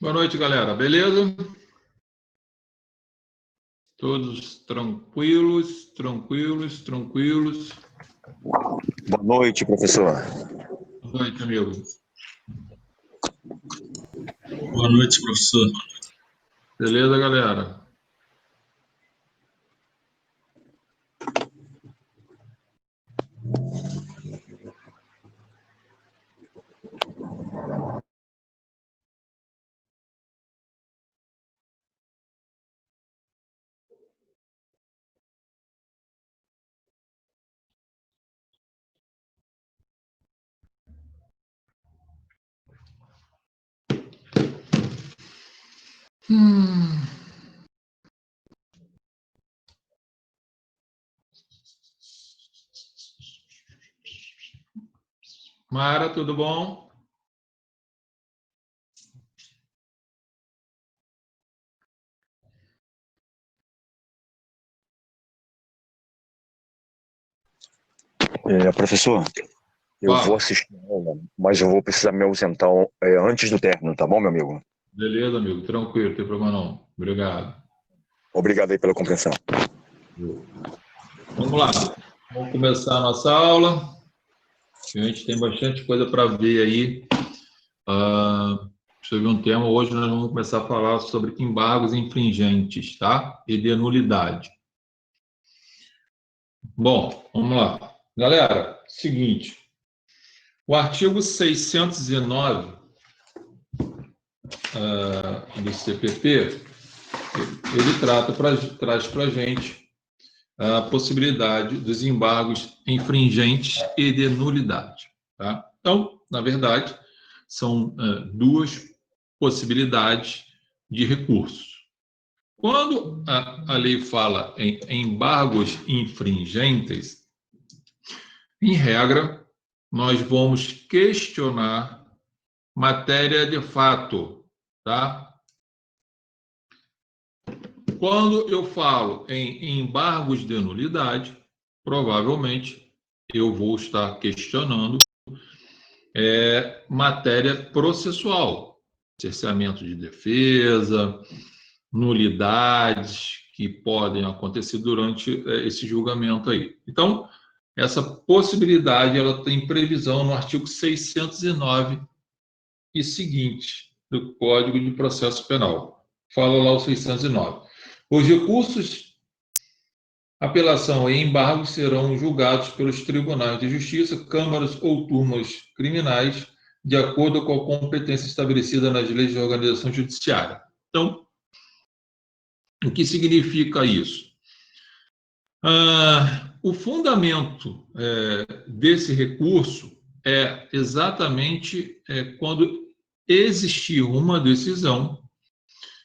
Boa noite, galera. Beleza? Todos tranquilos, tranquilos, tranquilos. Boa noite, professor. Boa noite, amigo. Boa noite, professor. Beleza, galera? Mara, tudo bom? Professor, eu Fala. vou assistir a aula, mas eu vou precisar me ausentar antes do término, tá bom, meu amigo? Beleza, amigo. Tranquilo, não tem problema não. Obrigado. Obrigado aí pela compreensão. Vamos lá. Vamos começar a nossa aula. A gente tem bastante coisa para ver aí. Sobre um tema. Hoje nós vamos começar a falar sobre embargos infringentes, tá? E de nulidade. Bom, vamos lá. Galera, seguinte. O artigo 609 do CPP, ele traz para a gente a possibilidade dos embargos infringentes e de nulidade. Tá? Então, na verdade, são duas possibilidades de recursos. Quando a lei fala em embargos infringentes, em regra, nós vamos questionar matéria de fato, tá? Quando eu falo em embargos de nulidade, provavelmente eu vou estar questionando matéria processual, cerceamento de defesa, nulidades que podem acontecer durante esse julgamento aí. Então, essa possibilidade ela tem previsão no artigo 609 e seguinte do Código de Processo Penal. Fala lá o 609. Os recursos, apelação e embargo serão julgados pelos tribunais de justiça, câmaras ou turmas criminais, de acordo com a competência estabelecida nas leis de organização judiciária. Então, o que significa isso? O fundamento desse recurso é exatamente quando existir uma decisão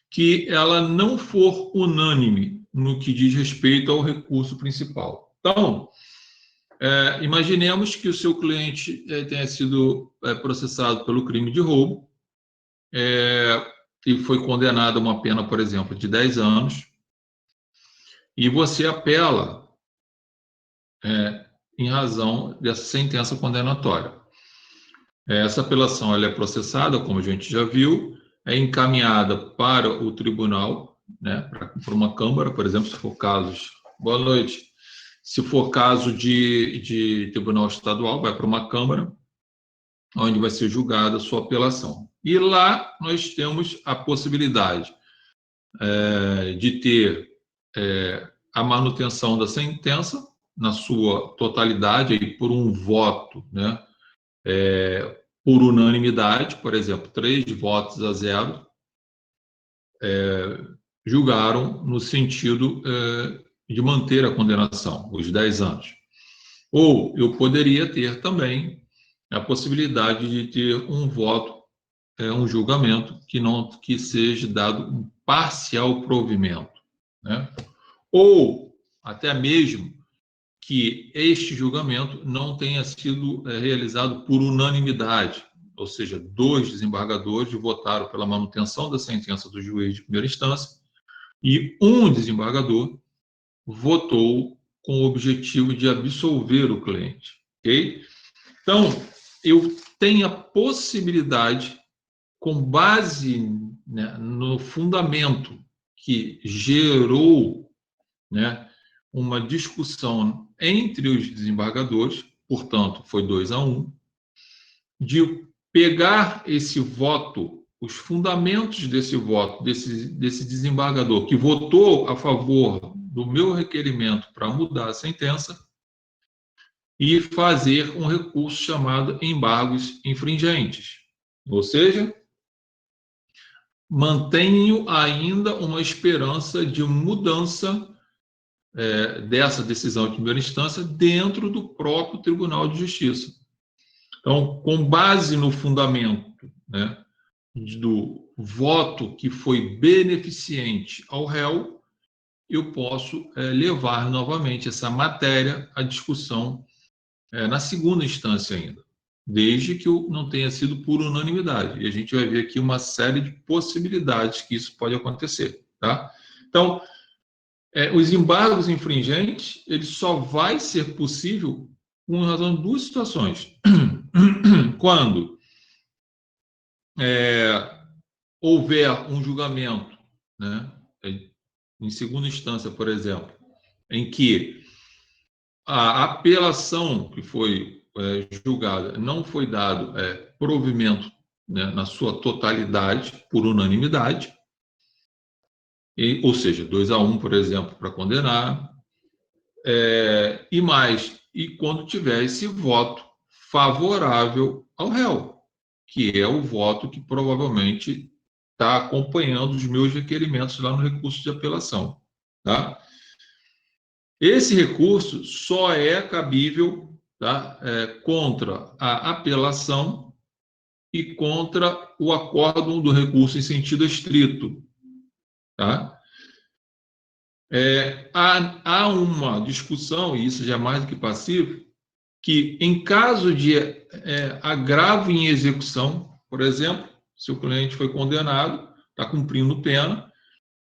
que ela não for unânime no que diz respeito ao recurso principal. Então, imaginemos que o seu cliente tenha sido processado pelo crime de roubo e foi condenado a uma pena, por exemplo, de 10 anos, e você apela em razão dessa sentença condenatória. Essa apelação ela é processada, como a gente já viu, é encaminhada para o tribunal, né, para uma câmara, por exemplo, se for casos... Boa noite. Se for caso de tribunal estadual, vai para uma câmara, onde vai ser julgada a sua apelação. E lá nós temos a possibilidade de ter a manutenção da sentença na sua totalidade, aí, por um voto, né, por unanimidade, por exemplo, 3 votos a 0, julgaram no sentido de manter a condenação, os 10 anos. Ou eu poderia ter também a possibilidade de ter um voto, um julgamento que seja dado um parcial provimento, né? Ou até mesmo que este julgamento não tenha sido realizado por unanimidade, ou seja, 2 desembargadores votaram pela manutenção da sentença do juiz de primeira instância e um desembargador votou com o objetivo de absolver o cliente, ok? Então, eu tenho a possibilidade, com base né, no fundamento que gerou, né, uma discussão entre os desembargadores, portanto, foi 2-1, de pegar esse voto, os fundamentos desse voto, desse desembargador que votou a favor do meu requerimento para mudar a sentença, e fazer um recurso chamado embargos infringentes. Ou seja, mantenho ainda uma esperança de mudança dessa decisão de primeira instância dentro do próprio Tribunal de Justiça. Então, com base no fundamento, né, do voto que foi beneficente ao réu, eu posso levar novamente essa matéria à discussão na segunda instância ainda, desde que não tenha sido por unanimidade. E a gente vai ver aqui uma série de possibilidades que isso pode acontecer, tá? Então, os embargos infringentes, ele só vai ser possível com razão de duas situações. Quando houver um julgamento, né, em segunda instância, por exemplo, em que a apelação que foi julgada não foi dado provimento, né, na sua totalidade, por unanimidade, ou seja, 2-1, por exemplo, para condenar, e quando tiver esse voto favorável ao réu, que é o voto que provavelmente está acompanhando os meus requerimentos lá no recurso de apelação, tá? Esse recurso só é cabível, tá, contra a apelação e contra o acórdão do recurso em sentido estrito, tá? Há uma discussão, e isso já é mais do que passivo, que em caso de agravo em execução, por exemplo, se o cliente foi condenado, está cumprindo pena,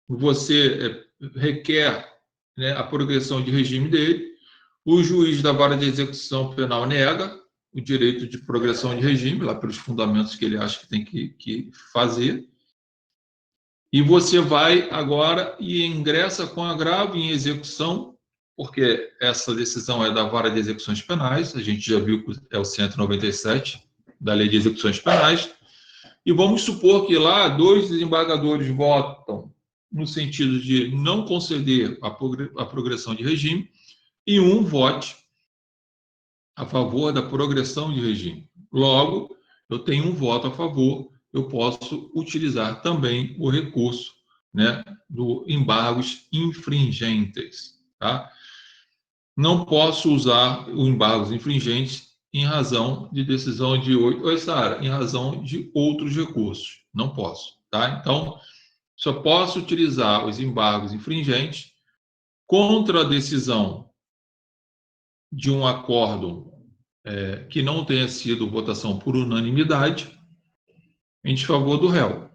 você requer, né, a progressão de regime dele, o juiz da vara de execução penal nega o direito de progressão de regime, lá pelos fundamentos que ele acha que tem que fazer, e você vai agora e ingressa com agravo em execução, porque essa decisão é da vara de execuções penais, a gente já viu que é o 197 da Lei de Execuções Penais, e vamos supor que lá 2 desembargadores votam no sentido de não conceder a progressão de regime, e um vote a favor da progressão de regime. Logo, eu tenho um voto a favor, eu posso utilizar também o recurso, né, do embargos infringentes, tá? Não posso usar o embargos infringentes em razão de decisão de 8, ou Sara, em razão de outros recursos. Não posso, tá? Então, só posso utilizar os embargos infringentes contra a decisão de um acórdão que não tenha sido votação por unanimidade em desfavor do réu.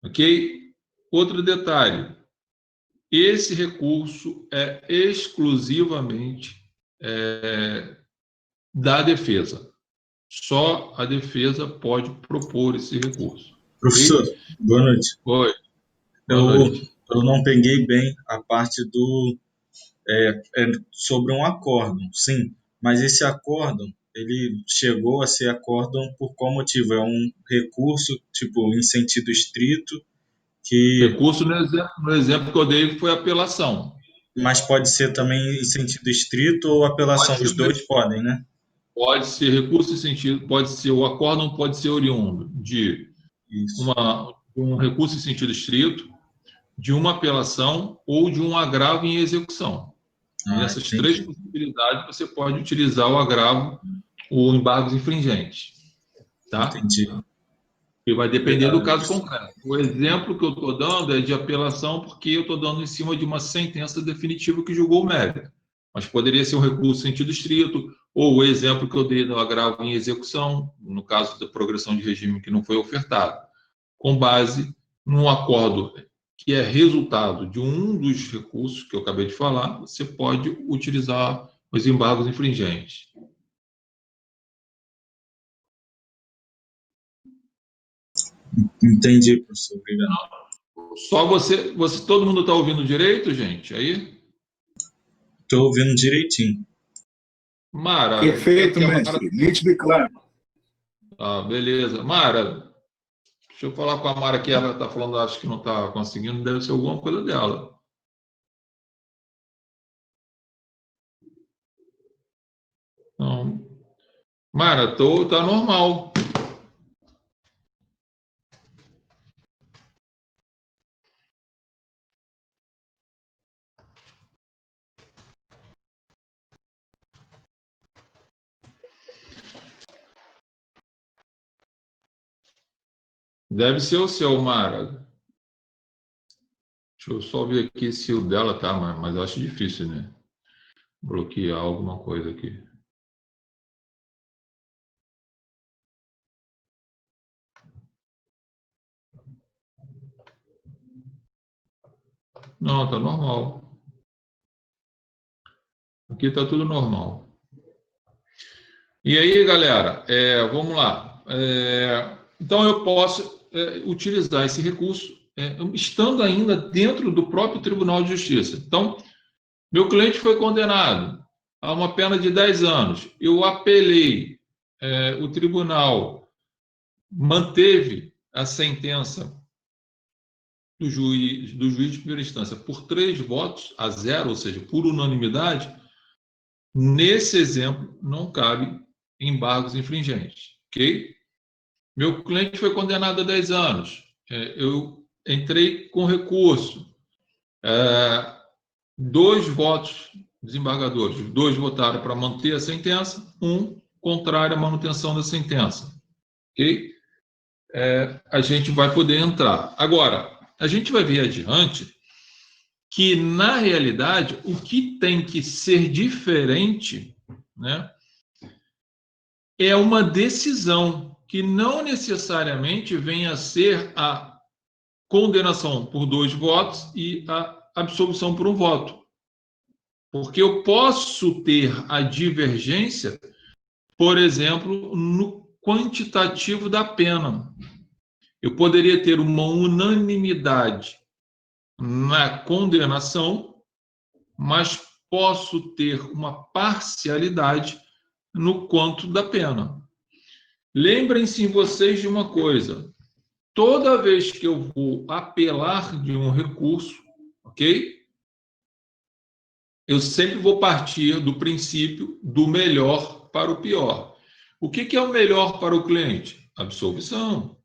Ok? Outro detalhe: esse recurso é exclusivamente da defesa. Só a defesa pode propor esse recurso. Professor, Okay? boa noite. Oi, boa noite. Eu não peguei bem a parte sobre um acórdão, sim, mas esse acórdão, ele chegou a ser acórdão por qual motivo? É um recurso, tipo, em sentido estrito, Recurso, no exemplo que eu dei, foi apelação. mas pode ser também em sentido estrito ou apelação, os dois podem, né? Pode ser recurso em sentido, pode ser o acórdão, pode ser oriundo de Isso. um recurso em sentido estrito, de uma apelação ou de um agravo em execução. E Ah, nessas três entendi. possibilidades, você pode utilizar o agravo ou embargos infringentes, tá? Entendi. E vai depender do Obrigado, caso professor. concreto. O exemplo que eu estou dando é de apelação, porque eu estou dando em cima de uma sentença definitiva que julgou o mérito. Mas poderia ser um recurso em sentido estrito, ou o exemplo que eu dei do agravo em execução, no caso da progressão de regime que não foi ofertado, com base num acordo que é resultado de um dos recursos que eu acabei de falar, você pode utilizar os embargos infringentes. Entendi, professor. Obrigado. Só todo mundo está ouvindo direito, gente? Aí? Estou ouvindo direitinho. Mara, eu quero Perfeito, que a Mara... mestre. Nítido e claro. Ah, beleza. Mara, deixa eu falar com a Mara que ela está falando, acho que não está conseguindo, deve ser alguma coisa dela. Não. Mara, tá normal. Deve ser o seu, Mara. Deixa eu só ver aqui se o dela tá, mas eu acho difícil, né? Bloquear alguma coisa aqui. Não, tá normal. Aqui tá tudo normal. E aí, galera, vamos lá. Então, eu posso utilizar esse recurso estando ainda dentro do próprio Tribunal de Justiça. Então, meu cliente foi condenado a uma pena de 10 anos. Eu apelei, o tribunal manteve a sentença do juiz de primeira instância por 3 votos a 0, ou seja, por unanimidade. Nesse exemplo, não cabe embargos infringentes, ok? Meu cliente foi condenado a 10 anos. Eu entrei com recurso. 2 votos desembargadores, 2 votaram para manter a sentença, 1 contrário à manutenção da sentença, ok? A gente vai poder entrar. Agora, a gente vai ver adiante que, na realidade, o que tem que ser diferente, né, é uma decisão que não necessariamente venha a ser a condenação por 2 votos e a absolvição por 1 voto. Porque eu posso ter a divergência, por exemplo, no quantitativo da pena. Eu poderia ter uma unanimidade na condenação, mas posso ter uma parcialidade no quanto da pena. Lembrem-se vocês de uma coisa: toda vez que eu vou apelar de um recurso, ok? Eu sempre vou partir do princípio do melhor para o pior. O que é o melhor para o cliente? Absolvição.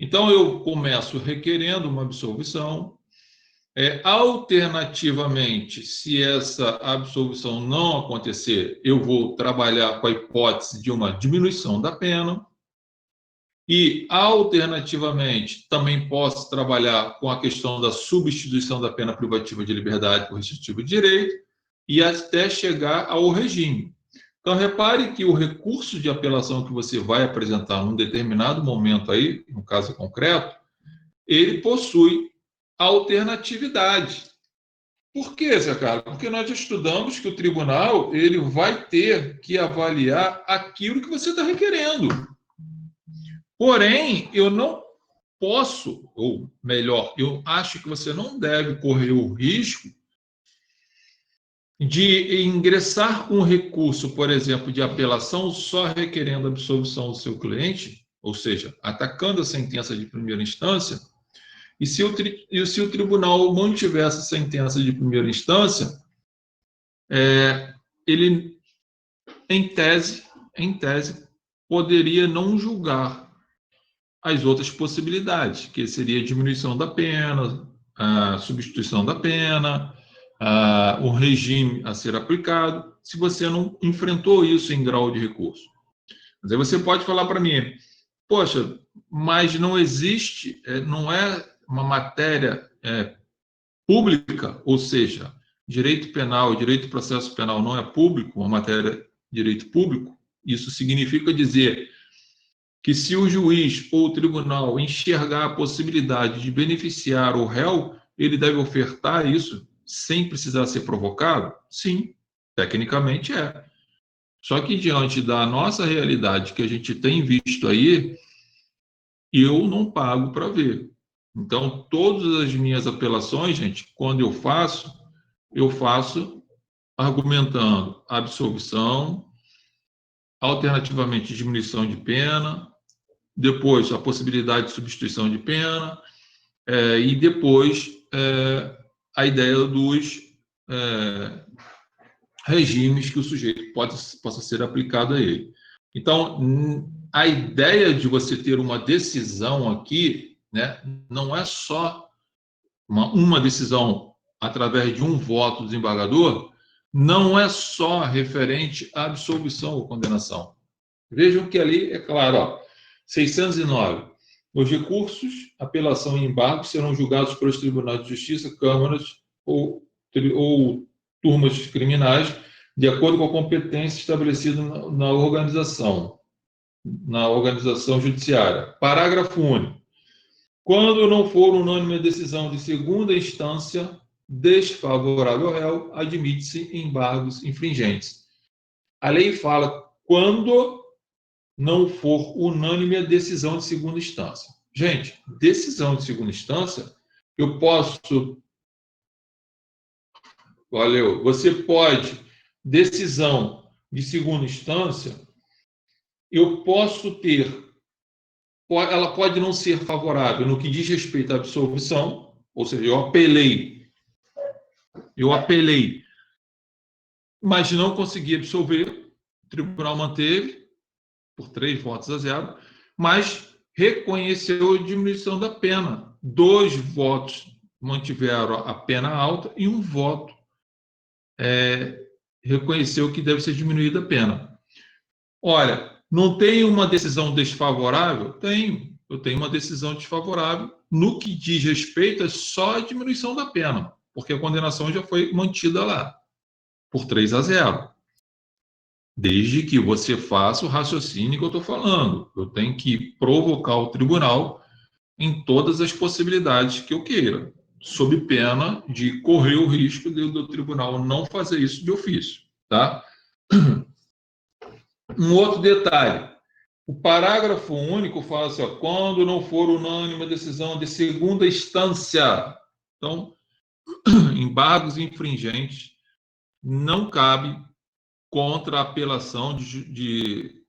Então, eu começo requerendo uma absolvição. Alternativamente, se essa absolvição não acontecer, eu vou trabalhar com a hipótese de uma diminuição da pena. E, alternativamente, também posso trabalhar com a questão da substituição da pena privativa de liberdade por restritivo de direito e até chegar ao regime. Então, repare que o recurso de apelação que você vai apresentar num determinado momento aí, no caso concreto, ele possui alternatividade. Por quê, Zé Carlos? Porque nós estudamos que o tribunal ele vai ter que avaliar aquilo que você está requerendo. Porém, eu não posso, ou melhor, eu acho que você não deve correr o risco de ingressar um recurso, por exemplo, de apelação só requerendo a absolvição do seu cliente, ou seja, atacando a sentença de primeira instância, e se o tribunal mantiver essa sentença de primeira instância, ele, em tese, poderia não julgar as outras possibilidades, que seria a diminuição da pena, a substituição da pena, o regime a ser aplicado, se você não enfrentou isso em grau de recurso. Mas aí você pode falar para mim, poxa, mas não existe, não é uma matéria pública, ou seja, direito penal, direito do processo penal não é público, uma matéria de direito público. Isso significa dizer que se o juiz ou o tribunal enxergar a possibilidade de beneficiar o réu, ele deve ofertar isso sem precisar ser provocado? Sim, tecnicamente é. Só que diante da nossa realidade que a gente tem visto aí, eu não pago para ver. Então, todas as minhas apelações, gente, quando eu faço argumentando absolvição, alternativamente diminuição de pena, depois a possibilidade de substituição de pena, e depois a ideia dos regimes que o sujeito possa ser aplicado a ele. Então, a ideia de você ter uma decisão aqui, né, não é só uma decisão através de um voto do desembargador, não é só referente à absolvição ou condenação. Vejam que ali é claro, ó, 609. Os recursos, apelação e embargo serão julgados pelos tribunais de justiça, câmaras ou turmas criminais, de acordo com a competência estabelecida na organização judiciária. Parágrafo único. Quando não for unânime a decisão de segunda instância desfavorável ao réu, admite-se embargos infringentes. A lei fala quando não for unânime a decisão de segunda instância. Gente, decisão de segunda instância, eu posso... Valeu. Você pode, decisão de segunda instância, eu posso ter... Ela pode não ser favorável no que diz respeito à absolvição, ou seja, eu apelei, mas não consegui absolver, o tribunal manteve, por 3 votos a 0, mas reconheceu a diminuição da pena. 2 votos mantiveram a pena alta e 1 voto reconheceu que deve ser diminuída a pena. Olha, não tem uma decisão desfavorável? Tenho. Eu tenho uma decisão desfavorável no que diz respeito a só a diminuição da pena, porque a condenação já foi mantida lá, por 3 a 0. Desde que você faça o raciocínio que eu estou falando. Eu tenho que provocar o tribunal em todas as possibilidades que eu queira, sob pena de correr o risco do tribunal não fazer isso de ofício, tá? Um outro detalhe. O parágrafo único fala assim, ó, quando não for unânime a decisão de segunda instância. Então, embargos infringentes não cabe contra a apelação de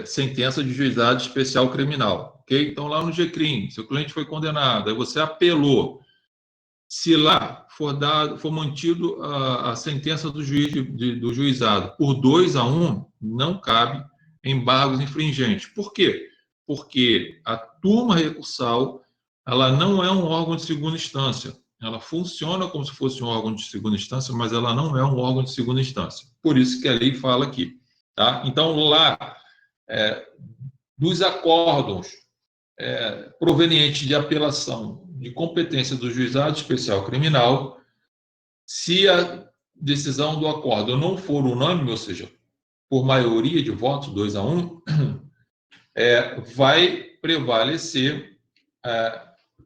sentença de juizado especial criminal, ok? Então, lá no GCRIM, seu cliente foi condenado, aí você apelou. Se lá for mantido a sentença do juiz do juizado por 2 a 1, não cabe embargos infringentes. Por quê? Porque a turma recursal, ela não é um órgão de segunda instância. Ela funciona como se fosse um órgão de segunda instância, mas ela não é um órgão de segunda instância. Por isso que a lei fala aqui. Tá? Então, lá, dos acórdãos provenientes de apelação de competência do juizado especial criminal, se a decisão do acórdão não for unânime, ou seja, por maioria de votos, 2 a 1, vai prevalecer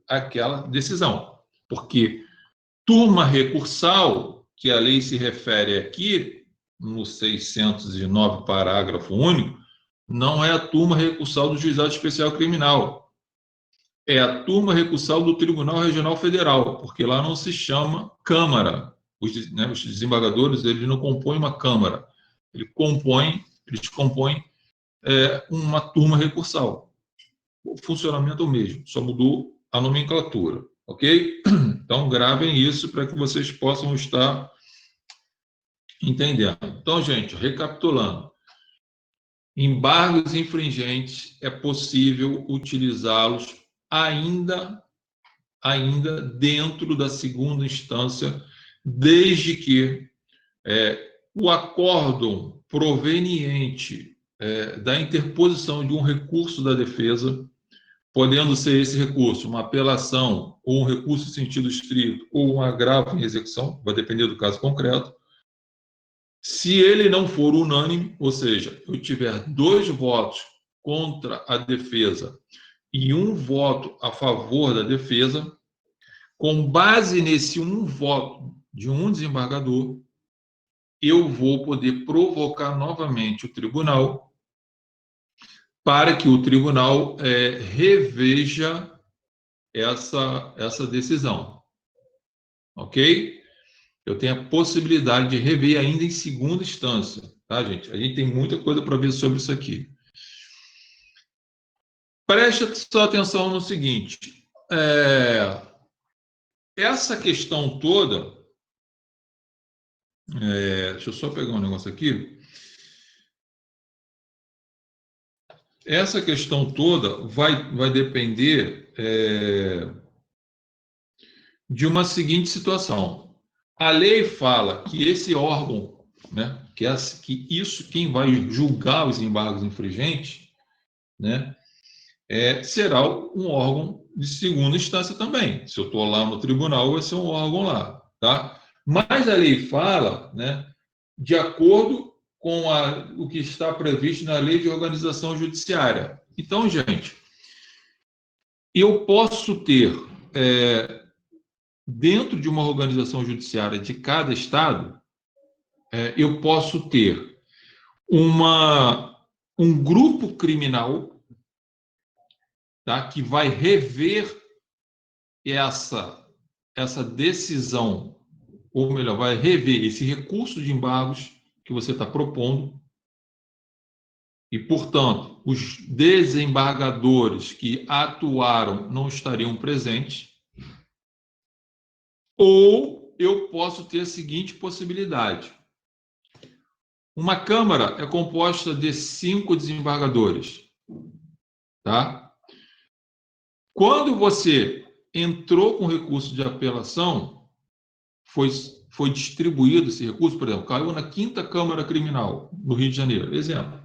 aquela decisão. Porque turma recursal, que a lei se refere aqui, no 609, parágrafo único, não é a turma recursal do Juizado Especial Criminal. É a turma recursal do Tribunal Regional Federal, porque lá não se chama Câmara. Os desembargadores, eles não compõem uma Câmara. Eles compõem uma turma recursal. O funcionamento é o mesmo, só mudou a nomenclatura, ok? Então, gravem isso para que vocês possam estar entendendo. Então, gente, recapitulando. Embargos infringentes é possível utilizá-los ainda dentro da segunda instância, desde que o acórdão proveniente da interposição de um recurso da defesa, podendo ser esse recurso uma apelação, ou um recurso em sentido estrito, ou um agravo em execução, vai depender do caso concreto. Se ele não for unânime, ou seja, eu tiver 2 votos contra a defesa e 1 voto a favor da defesa, com base nesse 1 voto de um desembargador, eu vou poder provocar novamente o tribunal para que o tribunal reveja essa decisão. Ok? Eu tenho a possibilidade de rever ainda em segunda instância. Tá, gente? A gente tem muita coisa para ver sobre isso aqui. Preste só atenção no seguinte. Essa questão toda... deixa eu só pegar um negócio aqui. Essa questão toda vai depender de uma seguinte situação. A lei fala que esse órgão, né, que isso, quem vai julgar os embargos infringentes, né, será um órgão de segunda instância também. Se eu estou lá no tribunal, vai ser um órgão lá, tá? Mas a lei fala, né, de acordo com o que está previsto na Lei de Organização Judiciária. Então, gente, eu posso ter, dentro de uma organização judiciária de cada estado, eu posso ter um grupo criminal, tá, que vai rever essa decisão, ou melhor, vai rever esse recurso de embargos que você está propondo, e, portanto, os desembargadores que atuaram não estariam presentes. Ou eu posso ter a seguinte possibilidade. Uma Câmara é composta de 5 desembargadores. Tá? Quando você entrou com recurso de apelação, foi distribuído esse recurso, por exemplo, caiu na 5ª Câmara Criminal, no Rio de Janeiro, exemplo.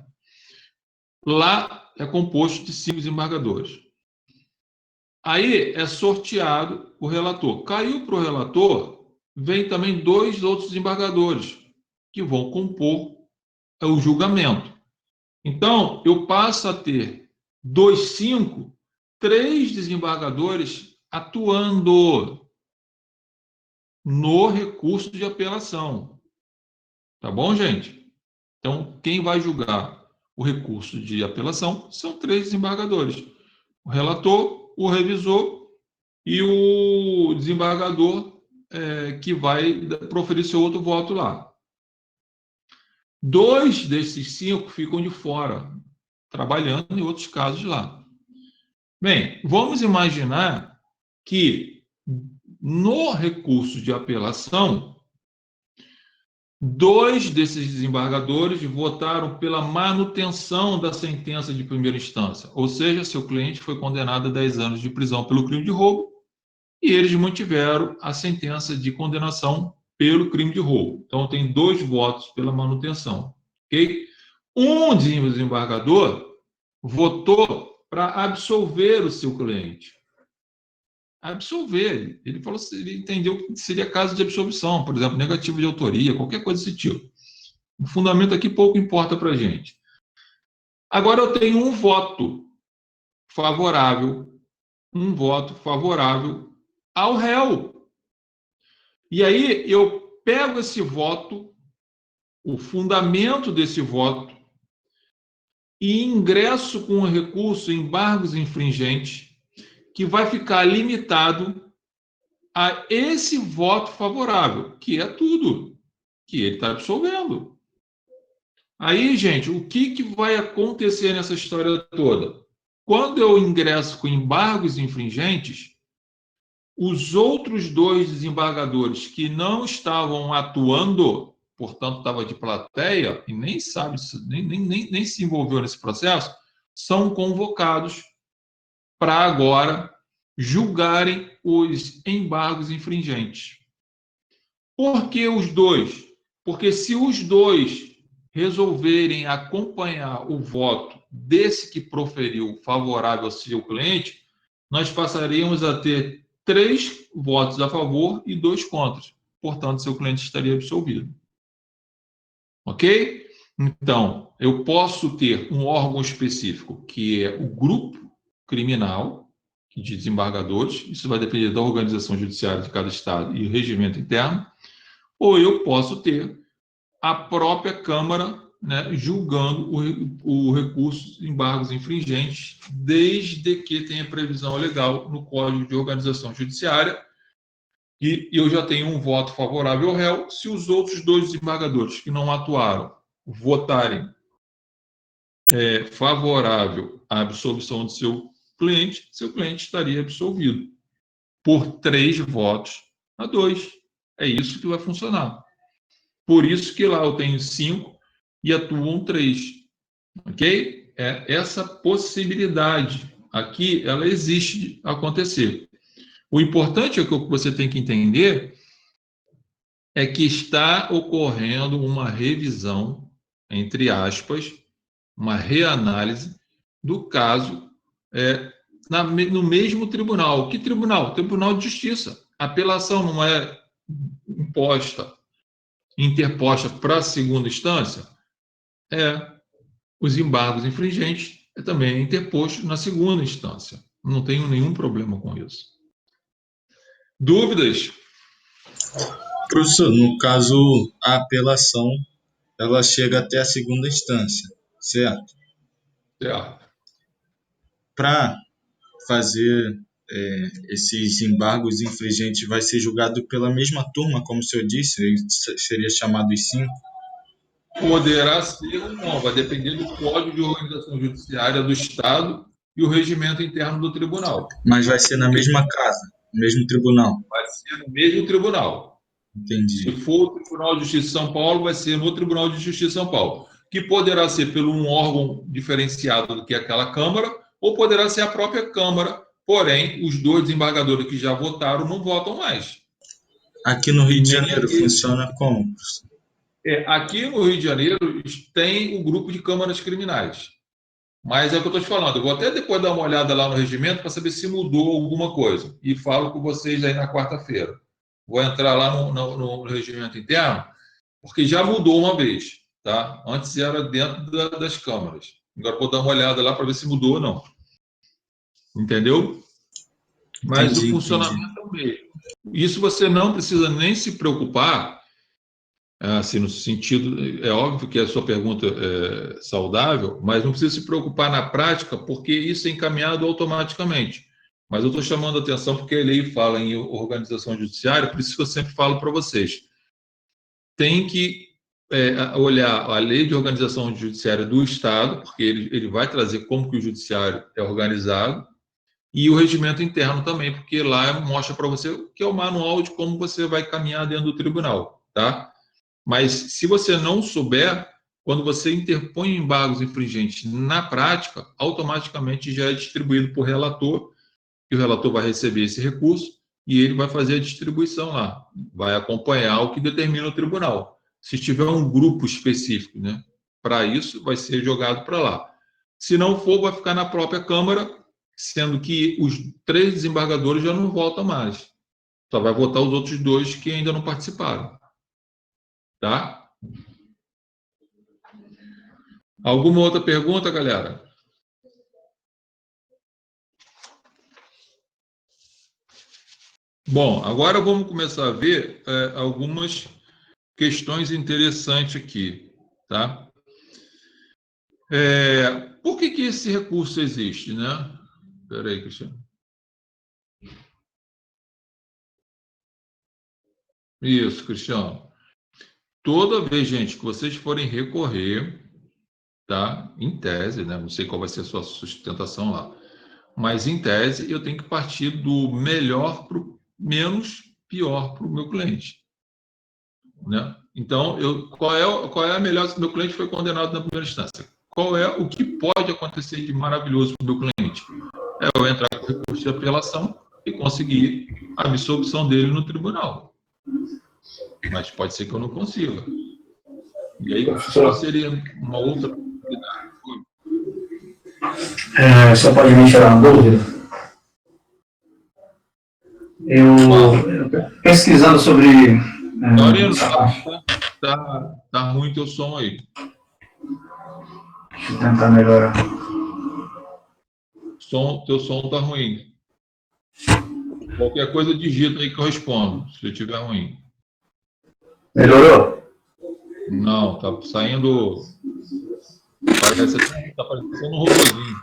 Lá é composto de 5 desembargadores. Aí é sorteado o relator. Caiu para o relator, vem também 2 outros desembargadores que vão compor o julgamento. Então, eu passo a ter 2, 5, 3 desembargadores atuando no recurso de apelação. Tá bom, gente? Então, quem vai julgar o recurso de apelação são 3 desembargadores. O relator, o revisor e o desembargador que vai proferir seu outro voto lá. 2 desses 5 ficam de fora, trabalhando em outros casos lá. Bem, vamos imaginar que no recurso de apelação, 2 desses desembargadores votaram pela manutenção da sentença de primeira instância, ou seja, seu cliente foi condenado a 10 anos de prisão pelo crime de roubo e eles mantiveram a sentença de condenação pelo crime de roubo. Então, tem 2 votos pela manutenção. Okay? Um desembargador votou para absolver o seu cliente. Absolver. Ele falou, ele entendeu que seria caso de absolvição, por exemplo, negativo de autoria, qualquer coisa desse tipo. O fundamento aqui pouco importa para a gente. Agora eu tenho um voto favorável ao réu. E aí eu pego esse voto, o fundamento desse voto, e ingresso com o recurso em embargos infringentes, que vai ficar limitado a esse voto favorável, que é tudo, que ele está absolvendo. Aí, gente, o que vai acontecer nessa história toda? Quando eu ingresso com embargos infringentes, os outros 2 desembargadores que não estavam atuando, portanto, estava de plateia, e nem sabe, nem se envolveu nesse processo, são convocados para agora julgarem os embargos infringentes. Por que os 2? Porque se os 2 resolverem acompanhar o voto desse que proferiu favorável ao seu cliente, nós passaríamos a ter 3 votos a favor e 2 contra. Portanto, seu cliente estaria absolvido. Ok? Então, eu posso ter um órgão específico, que é o grupo criminal de desembargadores, isso vai depender da organização judiciária de cada estado e o regimento interno, ou eu posso ter a própria Câmara né, julgando o recurso de embargos infringentes, desde que tenha previsão legal no Código de Organização Judiciária, e eu já tenho um voto favorável ao réu. Se os outros dois desembargadores que não atuaram votarem favorável à absolvição do seu cliente estaria absolvido por 3 votos a 2. É isso que vai funcionar. Por isso que lá eu tenho 5 e atuam 3. Ok? Essa possibilidade aqui, ela existe de acontecer. O importante é que o que você tem que entender é que está ocorrendo uma revisão, entre aspas, uma reanálise do caso no mesmo tribunal. Que tribunal? Tribunal de Justiça. A apelação não é interposta para a segunda instância? Os embargos infringentes também é interposto na segunda instância. Não tenho nenhum problema com isso. Dúvidas? Professor, no caso, a apelação, ela chega até a segunda instância, certo? Certo. Para fazer esses embargos infringentes, vai ser julgado pela mesma turma, como o senhor disse, seria chamado os 5? Poderá ser ou não, vai depender do Código de Organização Judiciária do Estado e o regimento interno do tribunal. Mas vai ser na mesma casa, no mesmo tribunal? Vai ser no mesmo tribunal. Entendi. Se for o Tribunal de Justiça de São Paulo, vai ser no Tribunal de Justiça de São Paulo, que poderá ser por um órgão diferenciado do que aquela Câmara, ou poderá ser a própria Câmara, porém, os 2 desembargadores que já votaram não votam mais. Aqui no Rio de Janeiro funciona como? Aqui no Rio de Janeiro tem o grupo de câmaras criminais. Mas é o que eu estou te falando. Eu vou até depois dar uma olhada lá no regimento para saber se mudou alguma coisa. E falo com vocês aí na quarta-feira. Vou entrar lá no regimento interno, porque já mudou uma vez. Tá? Antes era dentro das câmaras. Agora vou dar uma olhada lá para ver se mudou ou não. Entendeu? Mas o funcionamento é o mesmo. Isso você não precisa nem se preocupar. Assim, no sentido, é óbvio que a sua pergunta é saudável, mas não precisa se preocupar na prática, porque isso é encaminhado automaticamente. Mas eu estou chamando a atenção porque a lei fala em organização judiciária, por isso que eu sempre falo para vocês. Tem que olhar a lei de organização judiciária do Estado, porque ele vai trazer como que o judiciário é organizado, e o regimento interno também, porque lá mostra para você o que é o manual de como você vai caminhar dentro do tribunal, tá? Mas se você não souber, quando você interpõe embargos infringentes na prática, automaticamente já é distribuído por relator, e o relator vai receber esse recurso e ele vai fazer a distribuição lá, vai acompanhar o que determina o tribunal. Se tiver um grupo específico, né, para isso, vai ser jogado para lá. Se não for, vai ficar na própria Câmara, sendo que os 3 desembargadores já não votam mais. Só vai votar os outros 2 que ainda não participaram. Tá? Alguma outra pergunta, galera? Bom, agora vamos começar a ver algumas questões interessantes aqui, tá? Por que esse recurso existe, né? Espera aí, Cristiano. Isso, Cristiano. Toda vez, gente, que vocês forem recorrer, tá? Em tese, né? Não sei qual vai ser a sua sustentação lá, mas em tese eu tenho que partir do melhor para o menos pior para o meu cliente, né? Então, qual é a melhor se meu cliente foi condenado na primeira instância? Qual é o que pode acontecer de maravilhoso para o meu cliente? É eu entrar com recurso de apelação e conseguir a absolvição dele no tribunal. Mas pode ser que eu não consiga. E aí, qual seria uma outra possibilidade? Só pode me tirar uma dúvida? Eu pesquisando sobre... Laurino, tá ruim teu som aí. Deixa eu tentar melhorar. Teu som tá ruim. Qualquer coisa digita aí que eu respondo, se estiver ruim. Melhorou? Não, tá saindo. Tá parecendo um robozinho.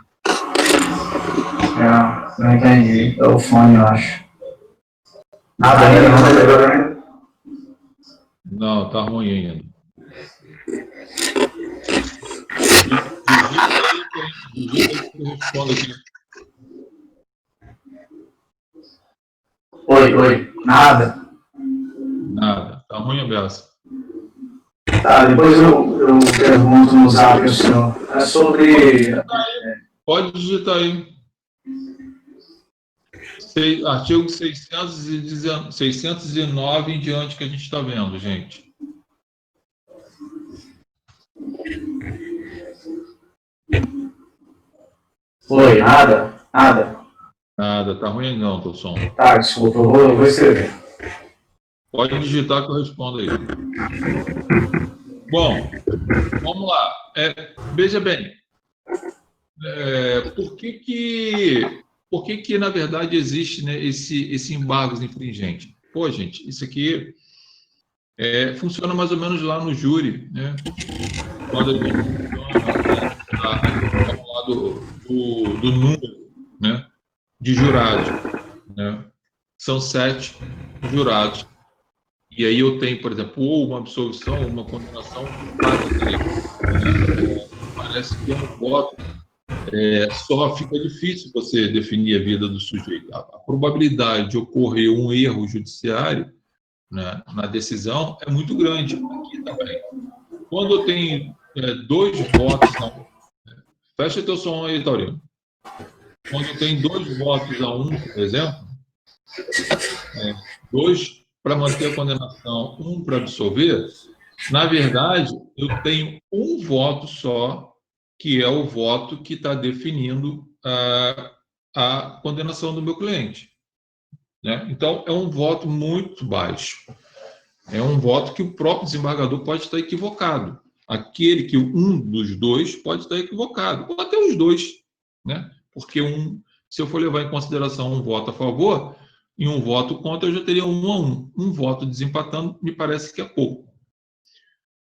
Não entendi. É o fone, eu acho. Nada ainda, não melhorou ainda. Não, tá ruim ainda. Digita aí que eu respondo aqui. Oi. Nada. Nada. Tá ruim a beça. Tá, depois eu pergunto no zap ao senhor. É sobre... Pode digitar aí. Artigo 609 em diante que a gente está vendo, gente. Oi, nada. Nada, tá ruim não, teu som. Tá, desculpa, eu vou escrever. Pode digitar que eu respondo aí. Bom, vamos lá. Veja bem, por que, na verdade, existe, né, esse embargo infringente? Pô, gente, isso aqui funciona mais ou menos lá no júri, né? Quando a gente vamos lá do número, né, de jurados, né? São 7 jurados. E aí eu tenho, por exemplo, ou uma absolvição, ou uma condenação para parece que é um voto. Só fica difícil você definir a vida do sujeito. A probabilidade de ocorrer um erro judiciário, né, na decisão é muito grande. Aqui também. Quando eu tenho 2 votos a 1, fecha teu som aí, Taurino. Quando eu tenho 2 votos a 1, por exemplo, 2 para manter a condenação, 1 para absolver, na verdade, eu tenho um voto só, que é o voto que está definindo a condenação do meu cliente, né? Então, é um voto muito baixo. É um voto que o próprio desembargador pode estar equivocado. Aquele que um dos 2 pode estar equivocado, ou até os 2, né? Porque se eu for levar em consideração um voto a favor e um voto contra, eu já teria 1 a 1. Um voto desempatando me parece que é pouco.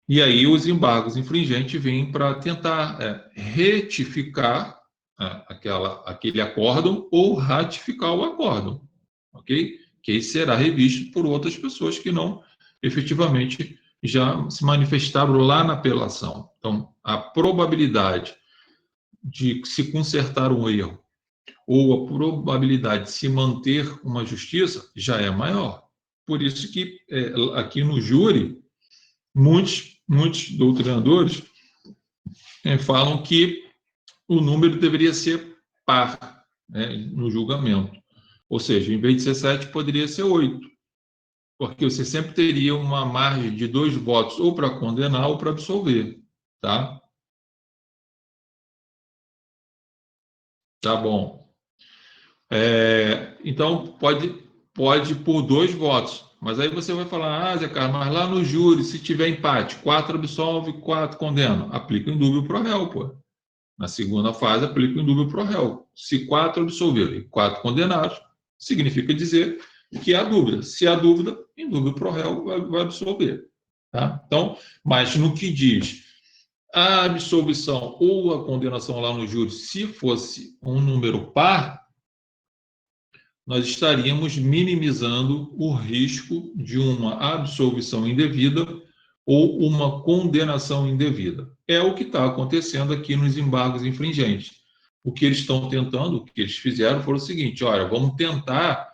E aí os embargos infringentes vêm para tentar retificar aquele acórdão ou ratificar o acórdão, ok? Que aí será revisto por outras pessoas que não efetivamente já se manifestaram lá na apelação. Então, a probabilidade de se consertar um erro ou a probabilidade de se manter uma justiça já é maior. Por isso que aqui no júri, muitos doutrinadores falam que o número deveria ser par, né, no julgamento. Ou seja, em vez de ser 7, poderia ser 8. Porque você sempre teria uma margem de 2 votos, ou para condenar ou para absolver. Tá? Tá bom. Então, pode por 2 votos. Mas aí você vai falar, Zé Carlos, mas lá no júri, se tiver empate, 4 absolve, 4 condena. Aplica em dúvio pro réu, pô. Na segunda fase, aplica em dúvio pro réu. Se 4 absolveram e 4 condenados, significa dizer que há dúvida. Se há dúvida, em dúvio pro réu vai absolver. Tá? Então, mas no que diz a absolvição ou a condenação lá no júri, se fosse um número par, nós estaríamos minimizando o risco de uma absolvição indevida ou uma condenação indevida. É o que está acontecendo aqui nos embargos infringentes. O que eles estão tentando, o que eles fizeram foi o seguinte: olha, vamos tentar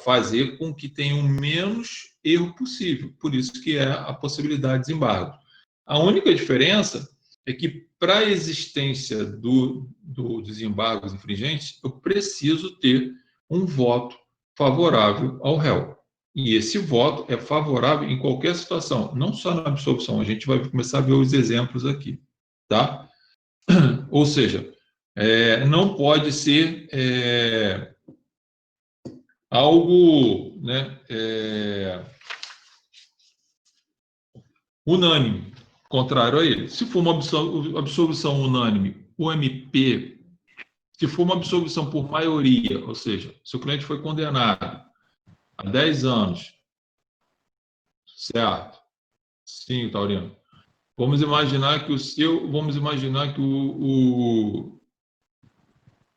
fazer com que tenha o menos erro possível. Por isso que é a possibilidade de desembargo. A única diferença é que, para a existência dos embargos infringentes, eu preciso ter um voto favorável ao réu. E esse voto é favorável em qualquer situação, não só na absolvição. A gente vai começar a ver os exemplos aqui, tá? Ou seja, não pode ser algo, né, unânime, contrário a ele. Se for uma absolvição unânime, o MP, se for uma absolvição por maioria, ou seja, se o cliente foi condenado a 10 anos, certo? Sim, Taurino. Vamos imaginar que o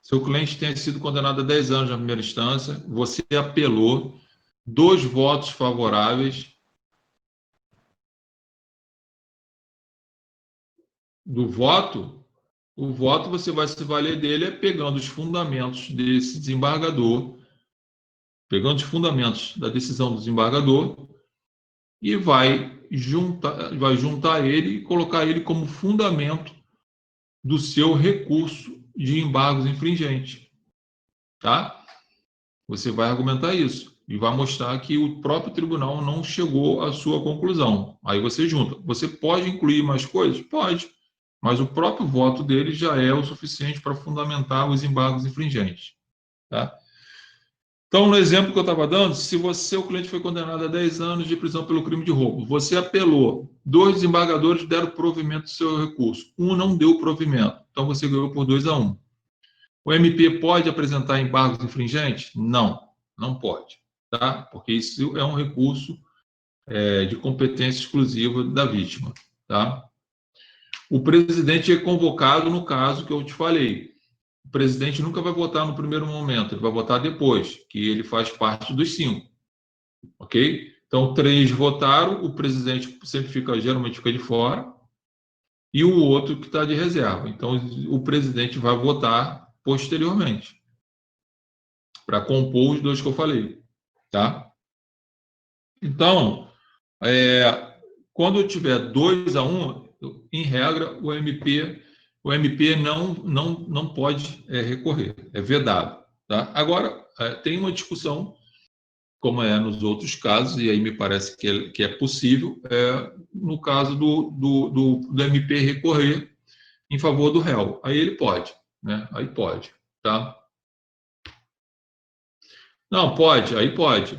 seu cliente tenha sido condenado a 10 anos na primeira instância, você apelou, 2 votos favoráveis do voto, o voto você vai se valer dele pegando os fundamentos desse desembargador, pegando os fundamentos da decisão do desembargador e vai juntar ele e colocar ele como fundamento do seu recurso de embargos infringentes, tá? Você vai argumentar isso e vai mostrar que o próprio tribunal não chegou à sua conclusão. Aí você junta. Você pode incluir mais coisas? Pode. Mas o próprio voto dele já é o suficiente para fundamentar os embargos infringentes. Tá? Então, no exemplo que eu estava dando, se o cliente foi condenado a 10 anos de prisão pelo crime de roubo, você apelou, 2 desembargadores deram provimento do seu recurso, um não deu provimento, então você ganhou por 2-1. O MP pode apresentar embargos infringentes? Não, não pode, tá? Porque isso é um recurso de competência exclusiva da vítima, tá? O presidente é convocado no caso que eu te falei. O presidente nunca vai votar no primeiro momento, ele vai votar depois, que ele faz parte dos 5, ok? Então, 3 votaram, o presidente geralmente fica de fora, e o outro que está de reserva. Então, o presidente vai votar posteriormente, para compor os 2 que eu falei, tá? Então, quando tiver 2-1, em regra, o MP não pode recorrer, é vedado. Tá? Agora, tem uma discussão, como é nos outros casos, e aí me parece que é possível, no caso do MP recorrer em favor do réu. Aí ele pode, né? Aí pode, tá? Não, pode, aí pode.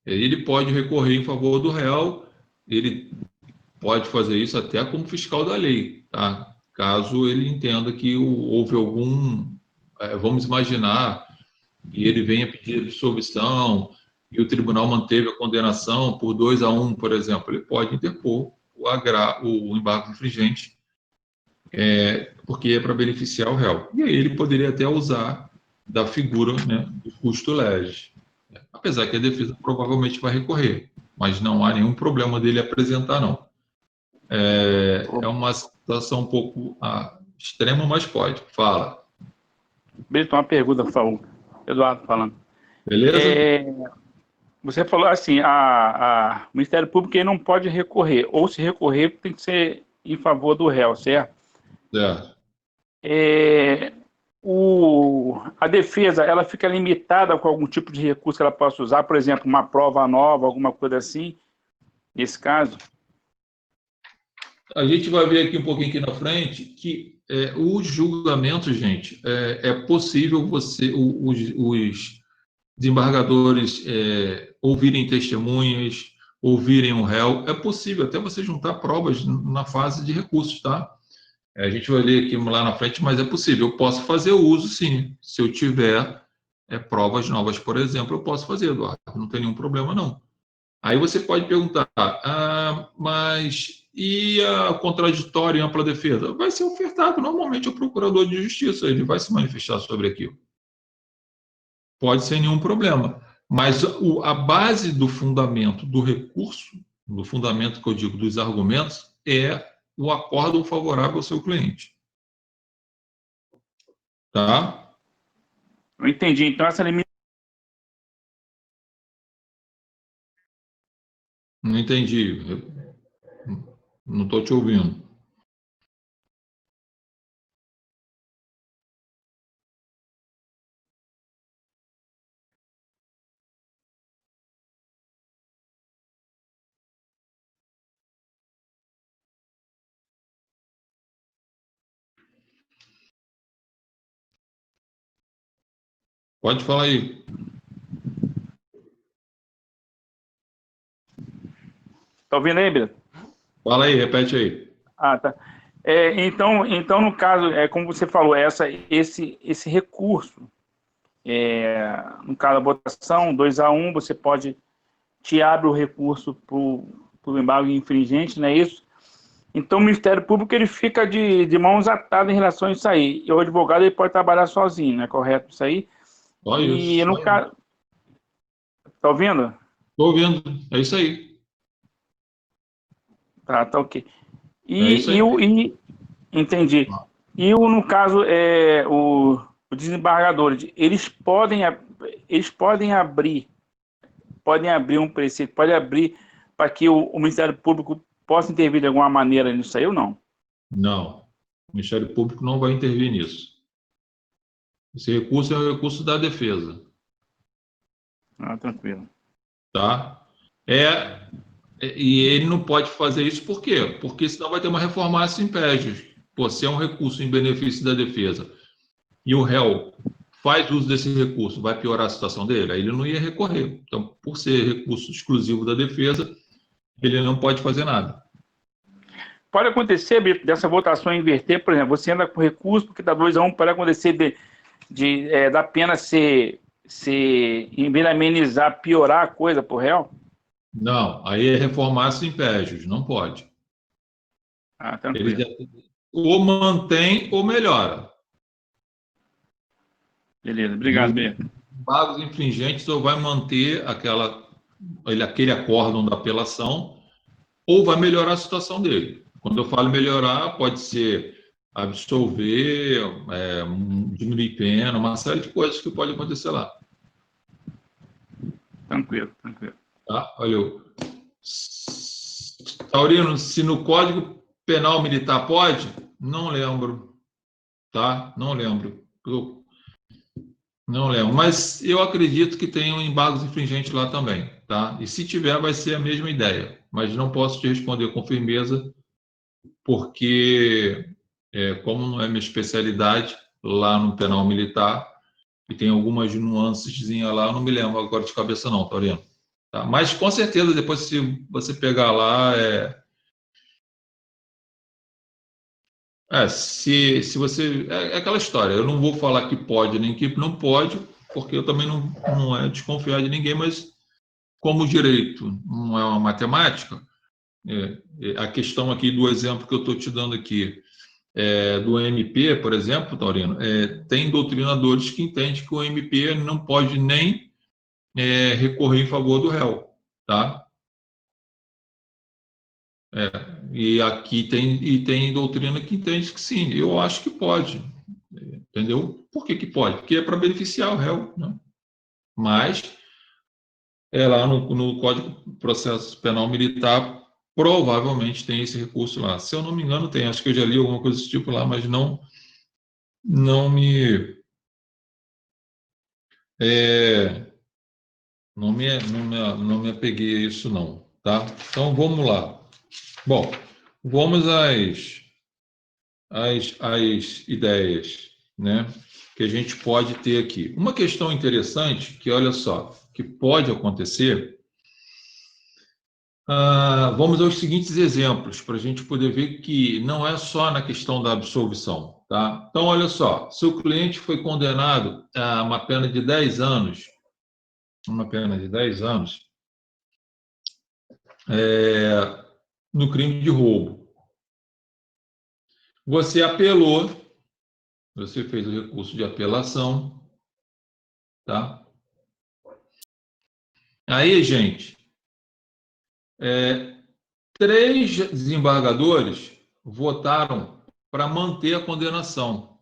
Ele pode recorrer em favor do réu, ele pode fazer isso até como fiscal da lei, tá? Caso ele entenda que houve algum, vamos imaginar, que ele venha pedir absolvição e o tribunal manteve a condenação por 2-1, por exemplo, ele pode interpor o embargo infringente, porque é para beneficiar o réu. E aí ele poderia até usar da figura, né, do custo lege, apesar que a defesa provavelmente vai recorrer, mas não há nenhum problema dele apresentar, não. É uma situação um pouco extrema, mas pode. Fala. Brito, uma pergunta, por favor. Eduardo falando. Beleza? Você falou assim, o Ministério Público ele não pode recorrer, ou se recorrer tem que ser em favor do réu, certo? Certo. A defesa, ela fica limitada com algum tipo de recurso que ela possa usar, por exemplo, uma prova nova, alguma coisa assim, nesse caso? A gente vai ver aqui um pouquinho aqui na frente que os julgamentos, gente, é possível os desembargadores ouvirem testemunhas, ouvirem o réu, é possível até você juntar provas na fase de recursos, tá? A gente vai ler aqui lá na frente, mas é possível. Eu posso fazer o uso, sim. Se eu tiver provas novas, por exemplo, eu posso fazer, Eduardo. Não tem nenhum problema, não. Aí você pode perguntar, mas e a contraditória e ampla defesa? Vai ser ofertado normalmente ao procurador de justiça, ele vai se manifestar sobre aquilo. Pode sem nenhum problema. Mas a base do fundamento do recurso, do fundamento que eu digo dos argumentos, é o acórdão favorável ao seu cliente. Tá? Eu entendi. Então, essa limitação. Não entendi. Não estou te ouvindo. Pode falar aí. Tá ouvindo aí, Brito? Fala aí, repete aí. Tá. Então, no caso, como você falou, esse recurso, no caso da votação, 2-1, você te abre o recurso por embargo infringente, não é isso? Então, o Ministério Público ele fica de mãos atadas em relação a isso aí. E o advogado ele pode trabalhar sozinho, não é correto isso aí? Só E isso. no caso... Tá ouvindo? Estou ouvindo. É isso aí. Tá ok. É isso aí. Entendi. No caso, o desembargador, eles podem abrir um preceito, pode abrir para que o Ministério Público possa intervir de alguma maneira nisso aí ou não? Não. O Ministério Público não vai intervir nisso. Esse recurso é o recurso da defesa. Ah, tranquilo. Tá? E ele não pode fazer isso por quê? Porque senão vai ter uma reformácia impédios. Pô, se é um recurso em benefício da defesa e o réu faz uso desse recurso, vai piorar a situação dele? Aí ele não ia recorrer. Então, por ser recurso exclusivo da defesa, ele não pode fazer nada. Pode acontecer, Brito, dessa votação inverter, por exemplo, você anda com recurso porque dá 2-1, pode acontecer da pena ser, em vez de amenizar, piorar a coisa pro réu? Não, aí é reformácio impédios, não pode. Ah, tranquilo. Ele ou mantém ou melhora. Beleza, obrigado, Brito. Pagos infringentes ou vai manter aquele acórdão da apelação ou vai melhorar a situação dele. Quando eu falo melhorar, pode ser absolver, diminuir pena, uma série de coisas que pode acontecer lá. Tranquilo. Tá? Olha, Taurino, se no Código Penal Militar pode? Não lembro. Tá? Não lembro. Não lembro. Mas eu acredito que tem um embargos infringente lá também. Tá? E se tiver, vai ser a mesma ideia. Mas não posso te responder com firmeza, porque, como não é minha especialidade lá no penal militar, e tem algumas nuances lá, eu não me lembro agora de cabeça não, Taurino. Tá? Mas, com certeza, depois, se você pegar lá, se você... É aquela história, eu não vou falar que pode nem que não pode, porque eu também não é desconfiar de ninguém, mas como o direito não é uma matemática, a questão aqui do exemplo que eu estou te dando aqui, do MP, por exemplo, Taurino, tem doutrinadores que entendem que o MP não pode nem recorrer em favor do réu, tá? E aqui tem doutrina que entende que sim, eu acho que pode, entendeu? Por que pode? Porque é para beneficiar o réu, né? Mas, lá no Código de Processo Penal Militar, provavelmente tem esse recurso lá. Se eu não me engano, tem. Acho que eu já li alguma coisa desse tipo lá, mas não me apeguei a isso não, tá? Então vamos lá. Bom, vamos às ideias, né, que a gente pode ter aqui. Uma questão interessante que, olha só, que pode acontecer. Vamos aos seguintes exemplos, para a gente poder ver que não é só na questão da absolvição. Tá? Então, olha só, se o cliente foi condenado a uma pena de 10 anos, no crime de roubo. Você apelou, você fez o recurso de apelação, tá? Aí, gente, 3 desembargadores votaram para manter a condenação.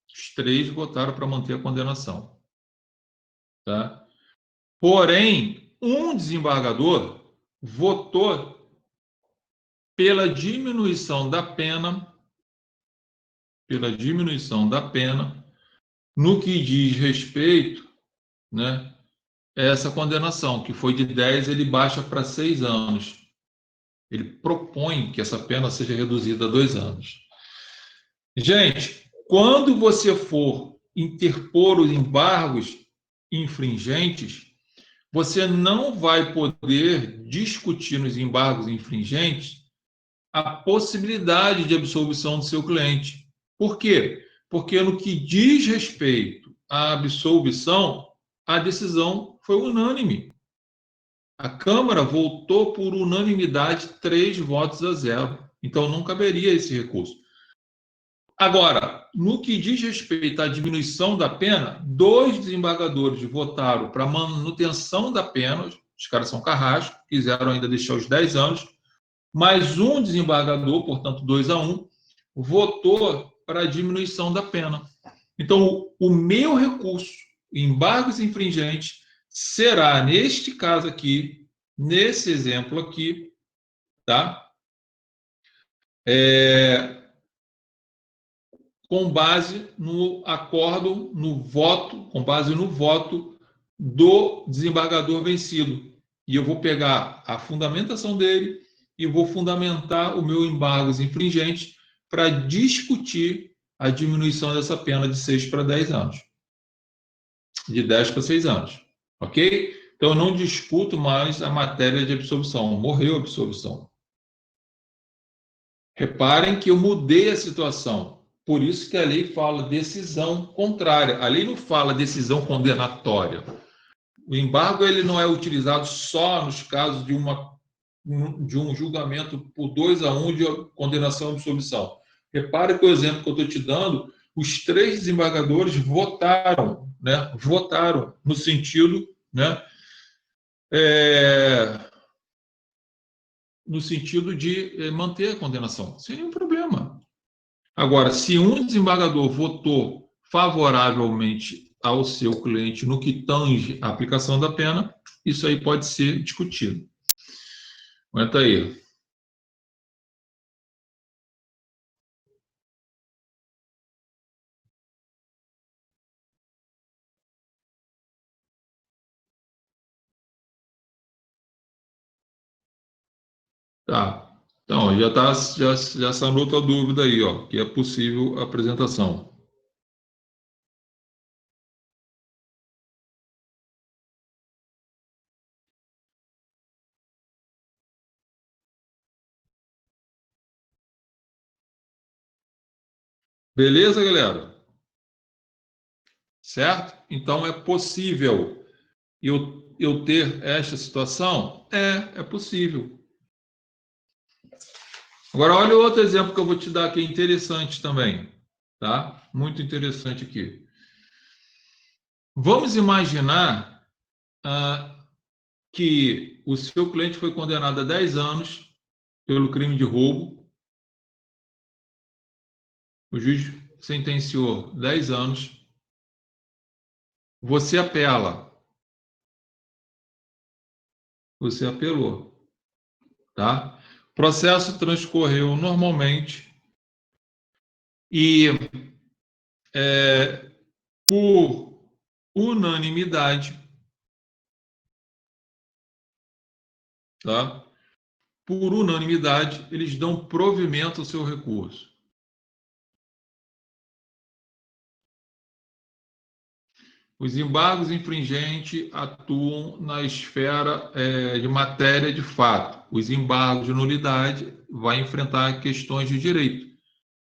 Os 3 votaram para manter a condenação. Tá? Porém, um desembargador votou pela diminuição da pena, no que diz respeito, né, a essa condenação, que foi de 10, ele baixa para 6 anos. Ele propõe que essa pena seja reduzida a 2 anos. Gente, quando você for interpor os embargos infringentes, você não vai poder discutir nos embargos infringentes a possibilidade de absolvição do seu cliente. Por quê? Porque no que diz respeito à absolvição, a decisão foi unânime. A Câmara votou por unanimidade 3 votos a 0. Então, não caberia esse recurso. Agora, no que diz respeito à diminuição da pena, 2 desembargadores votaram para manutenção da pena, os caras são carrascos, quiseram ainda deixar os 10 anos, mas um desembargador, portanto 2-1, votou para a diminuição da pena. Então, o meu recurso, embargos infringentes, será, neste caso aqui, nesse exemplo aqui, tá? Com base no acordo, no voto, com base no voto do desembargador vencido. E eu vou pegar a fundamentação dele e vou fundamentar o meu embargos infringente para discutir a diminuição dessa pena de 6 para 10 anos. De 10 para 6 anos. Ok? Então, eu não discuto mais a matéria de absolvição. Morreu a absolvição. Reparem que eu mudei a situação. Por isso que a lei fala decisão contrária. A lei não fala decisão condenatória. O embargo ele não é utilizado só nos casos de um julgamento por 2-1 de condenação e absolvição. Repare que o exemplo que eu estou te dando, os 3 desembargadores votaram, né? Votaram no sentido, né? No sentido de manter a condenação, sem nenhum problema. Agora, se um desembargador votou favoravelmente ao seu cliente no que tange a aplicação da pena, isso aí pode ser discutido. Aguenta aí. Tá. Então, já sanou tua dúvida aí, ó, que é possível a apresentação. Beleza, galera? Certo? Então, é possível eu ter esta situação? É possível. Agora, olha o outro exemplo que eu vou te dar aqui, interessante também, tá? Muito interessante aqui. Vamos imaginar que o seu cliente foi condenado a 10 anos pelo crime de roubo. O juiz sentenciou 10 anos. Você apela. Você apelou, tá? O processo transcorreu normalmente e por unanimidade, tá? Por unanimidade, eles dão provimento ao seu recurso. Os embargos infringentes atuam na esfera de matéria de fato. Os embargos de nulidade vão enfrentar questões de direito.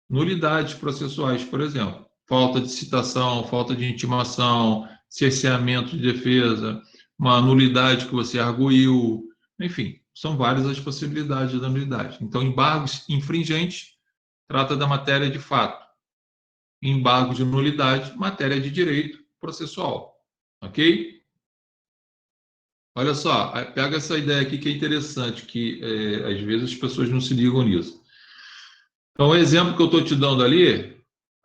Nulidades processuais, por exemplo. Falta de citação, falta de intimação, cerceamento de defesa, uma nulidade que você arguiu, enfim, são várias as possibilidades da nulidade. Então, embargos infringentes trata da matéria de fato. Embargo de nulidade, matéria de direito processual. Ok? Olha só, pega essa ideia aqui que é interessante, que às vezes as pessoas não se ligam nisso. Então, o exemplo que eu estou te dando ali,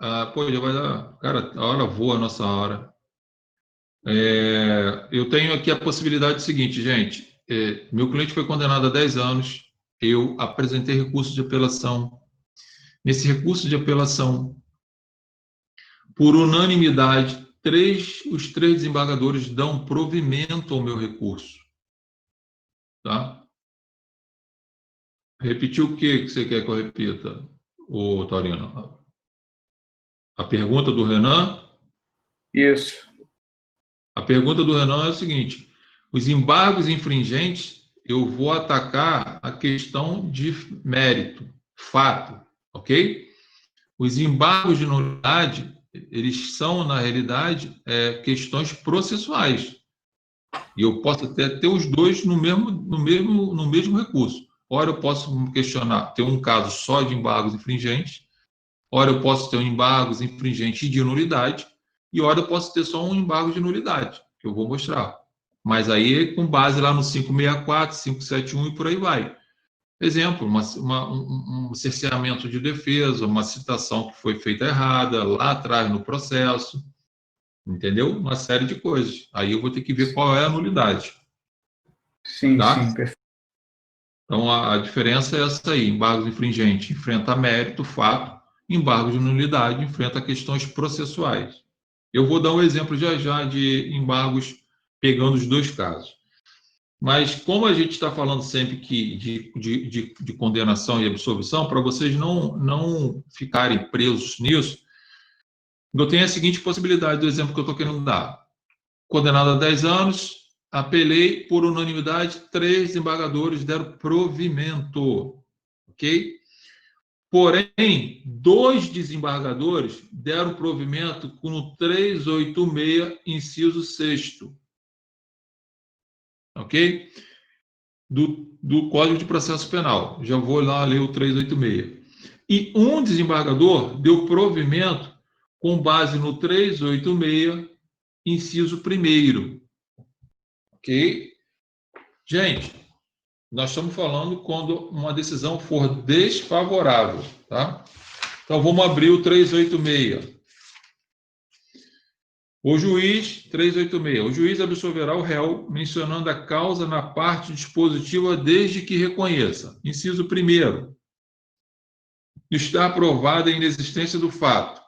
já vai dar, cara, a hora voa a nossa hora. Eu tenho aqui a possibilidade seguinte, gente, meu cliente foi condenado a 10 anos, eu apresentei recurso de apelação. Nesse recurso de apelação, por unanimidade, os 3 desembargadores dão provimento ao meu recurso. Tá? Repetir o que você quer que eu repita, ô Torino? A pergunta do Renan? Isso. A pergunta do Renan é o seguinte: os embargos infringentes, eu vou atacar a questão de mérito, fato, ok? Os embargos de nulidade, eles são, na realidade, questões processuais. E eu posso até ter os dois no mesmo recurso. Ora, eu posso questionar, ter um caso só de embargos infringentes, ora, eu posso ter um embargos infringente de nulidade, e ora, eu posso ter só um embargo de nulidade, que eu vou mostrar. Mas aí, com base lá no 564, 571 e por aí vai. Exemplo, um cerceamento de defesa, uma citação que foi feita errada lá atrás no processo, entendeu? Uma série de coisas. Aí eu vou ter que ver qual é a nulidade. Sim, Tá? sim, perfeito. Então, a diferença é essa aí. Embargos infringentes enfrenta mérito, fato. Embargos de nulidade enfrenta questões processuais. Eu vou dar um exemplo já de embargos pegando os dois casos. Mas como a gente está falando sempre que de condenação e absolvição, para vocês não ficarem presos nisso, eu tenho a seguinte possibilidade do exemplo que eu estou querendo dar. Condenado a 10 anos, apelei por unanimidade, 3 desembargadores deram provimento, ok? Porém, 2 desembargadores deram provimento com o 386, inciso 6º, ok? Do Código de Processo Penal. Já vou lá ler o 386. E um desembargador deu provimento com base no 386, inciso 1º, ok? Gente, nós estamos falando quando uma decisão for desfavorável, tá? Então, vamos abrir o 386. O juiz, 386, o juiz absolverá o réu, mencionando a causa na parte dispositiva desde que reconheça. Inciso 1º, está aprovada a inexistência do fato.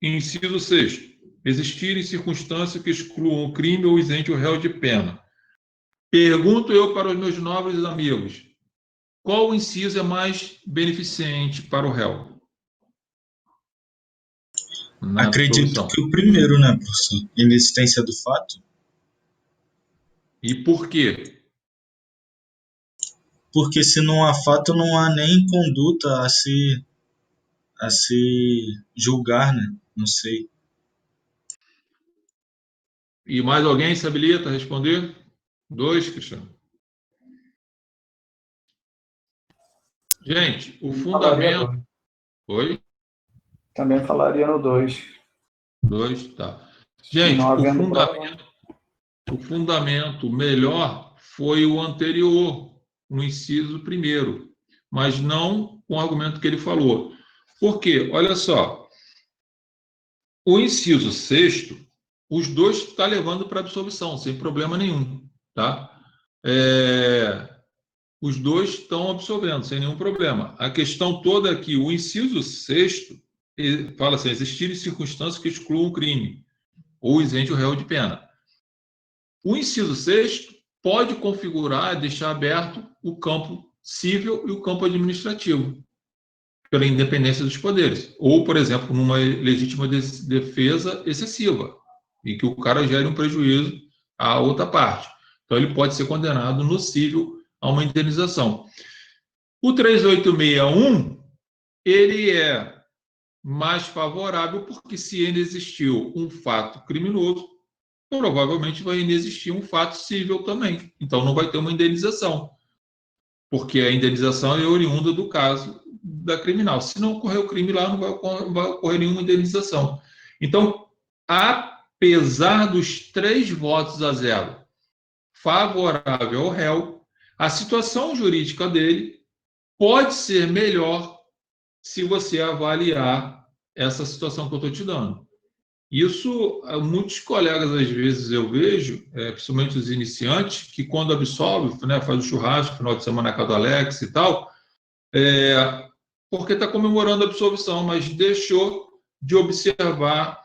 Inciso 6º, existirem circunstâncias que excluam o crime ou isente o réu de pena. Pergunto eu para os meus nobres amigos, qual inciso é mais beneficente para o réu? Na Acredito absolvição. que o primeiro, né, professor? Inexistência do fato. E por quê? Porque se não há fato, não há nem conduta a se julgar, né? Não sei. E mais alguém se habilita a responder? 2, Cristiano. Gente, o Falaria fundamento... 2. Oi? Também falaria no 2. 2, tá. E Gente, não havendo prova. o fundamento melhor foi o anterior, o inciso 1º, mas não com o argumento que ele falou. Por quê? Olha só, o inciso 6º, os dois está levando para absolvição, sem problema nenhum, tá? Os dois estão absolvendo, sem nenhum problema. A questão toda é que o inciso 6º fala assim, existirem circunstâncias que excluam o crime ou isente o réu de pena. O inciso 6º pode configurar, deixar aberto o campo civil e o campo administrativo, pela independência dos poderes. Ou, por exemplo, numa legítima defesa excessiva, em que o cara gere um prejuízo à outra parte. Então, ele pode ser condenado no civil a uma indenização. O 386.1, ele é mais favorável porque se inexistiu um fato criminoso, provavelmente vai inexistir um fato civil também. Então, não vai ter uma indenização, porque a indenização é oriunda do caso da criminal. Se não ocorrer o crime lá, não vai ocorrer nenhuma indenização. Então, apesar dos 3 votos a 0 favorável ao réu, a situação jurídica dele pode ser melhor se você avaliar essa situação que eu estou te dando. Isso, muitos colegas, às vezes, eu vejo, principalmente os iniciantes, que quando absolve, né, faz o churrasco, final de semana na casa do Alex e tal, porque está comemorando a absolvição, mas deixou de observar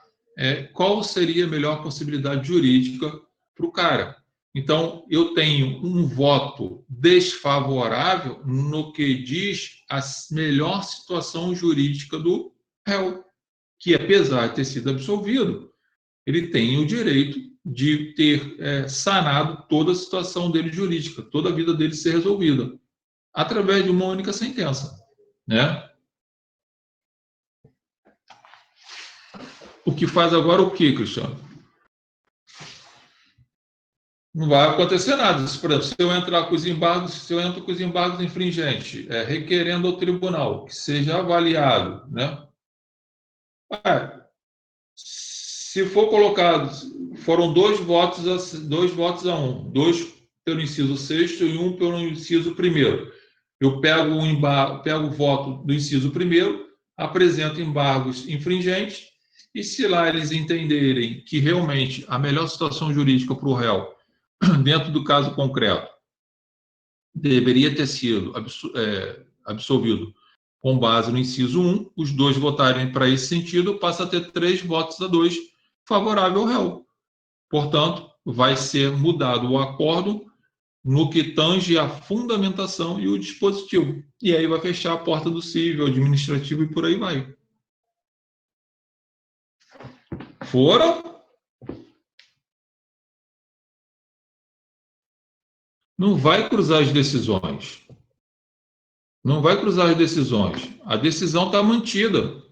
qual seria a melhor possibilidade jurídica para o cara. Então, eu tenho um voto desfavorável no que diz a melhor situação jurídica do réu, que, apesar de ter sido absolvido, ele tem o direito de ter sanado toda a situação dele jurídica, toda a vida dele ser resolvida, através de uma única sentença, né? O que faz agora o quê, Cristiano? não vai acontecer nada. Por exemplo, se eu entrar com os embargos, se eu entro com os embargos infringentes, requerendo ao tribunal que seja avaliado, né? Se for colocado, foram 2 votos a 1, 2 pelo inciso 6º e 1 pelo inciso 1º. Eu pego o voto do inciso 1º, apresento embargos infringentes, e se lá eles entenderem que realmente a melhor situação jurídica para o réu, dentro do caso concreto, deveria ter sido absolvido com base no inciso 1, os 2 votarem para esse sentido, passa a ter 3 votos a 2 favorável ao réu. Portanto, vai ser mudado o acórdão no que tange a fundamentação e o dispositivo. E aí vai fechar a porta do cível, administrativo e por aí vai. Foram? Não vai cruzar as decisões. Não vai cruzar as decisões. A decisão está mantida.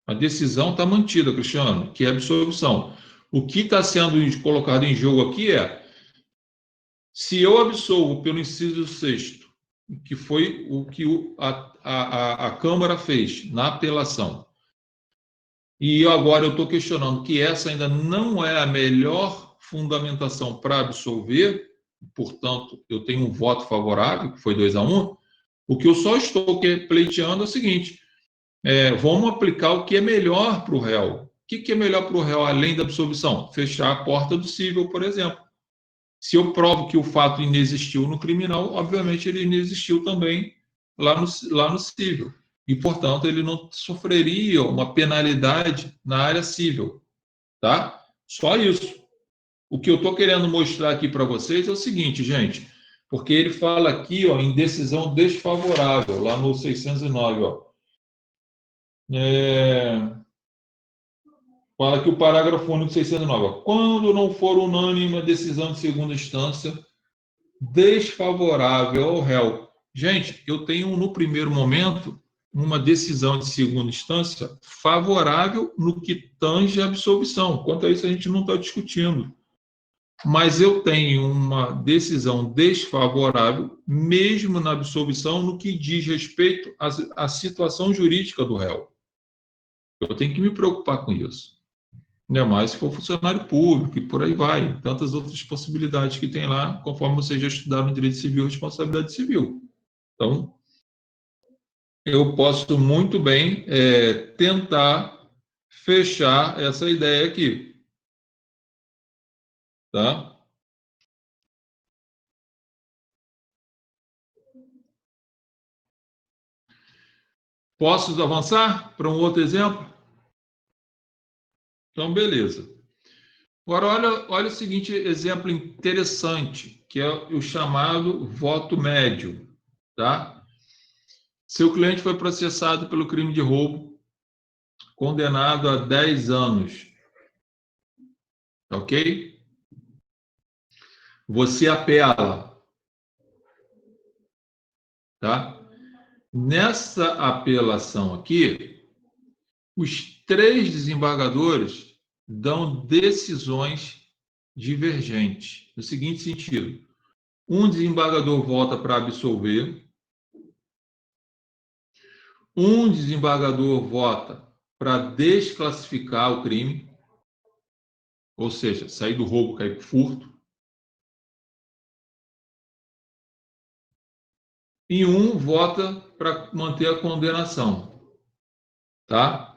A decisão está mantida, Cristiano, que é a absolvição. O que está sendo colocado em jogo aqui se eu absolvo pelo inciso 6º, que foi o que a Câmara fez na apelação, e agora eu estou questionando que essa ainda não é a melhor fundamentação para absolver, portanto, eu tenho um voto favorável, que foi 2-1, o que eu só estou pleiteando é o seguinte: vamos aplicar o que é melhor para o réu. O que é melhor para o réu, além da absolvição? Fechar a porta do cível, por exemplo. Se eu provo que o fato inexistiu no criminal, obviamente ele inexistiu também lá no cível. E, portanto, ele não sofreria uma penalidade na área cível. Tá? Só isso. O que eu estou querendo mostrar aqui para vocês é o seguinte, gente, porque ele fala aqui em decisão desfavorável, lá no 609. Fala que o parágrafo único 609. Quando não for unânime a decisão de segunda instância desfavorável ao réu. Gente, eu tenho, no primeiro momento, uma decisão de segunda instância favorável no que tange a absolvição. Quanto a isso, a gente não está discutindo. Mas eu tenho uma decisão desfavorável, mesmo na absolvição, no que diz respeito à situação jurídica do réu. Eu tenho que me preocupar com isso. Ainda mais se for funcionário público e por aí vai. Tantas outras possibilidades que tem lá, conforme vocês já estudaram direito civil e responsabilidade civil. Então, eu posso muito bem tentar fechar essa ideia aqui. Tá? Posso avançar para um outro exemplo? Então, beleza. Agora, olha o seguinte exemplo interessante, que é o chamado voto médio. Tá? Seu cliente foi processado pelo crime de roubo, condenado a 10 anos. Ok? Você apela. Tá? Nessa apelação aqui, os 3 desembargadores dão decisões divergentes, no seguinte sentido: um desembargador vota para absolver, um desembargador vota para desclassificar o crime, ou seja, sair do roubo, cair para o furto, e um vota para manter a condenação. Tá?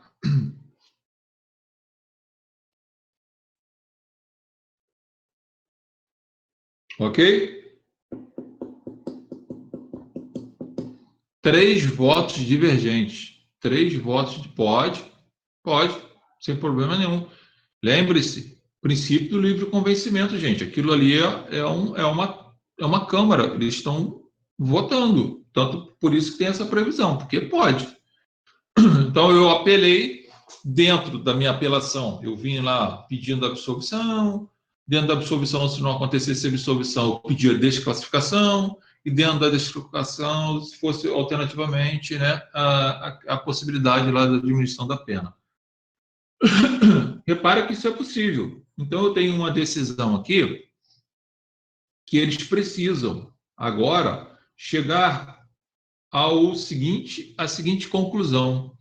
Ok? 3 votos divergentes. 3 votos pode, sem problema nenhum. Lembre-se, princípio do livre convencimento, gente. Aquilo ali é uma Câmara, eles estão votando. Tanto por isso que tem essa previsão, porque pode. Então, eu apelei, dentro da minha apelação, eu vim lá pedindo absolvição, dentro da absolvição, se não acontecesse a absolvição, eu pedi a desclassificação, e dentro da desclassificação, se fosse alternativamente, né, a possibilidade lá da diminuição da pena. Repara que isso é possível. Então, eu tenho uma decisão aqui que eles precisam agora chegar à seguinte conclusão.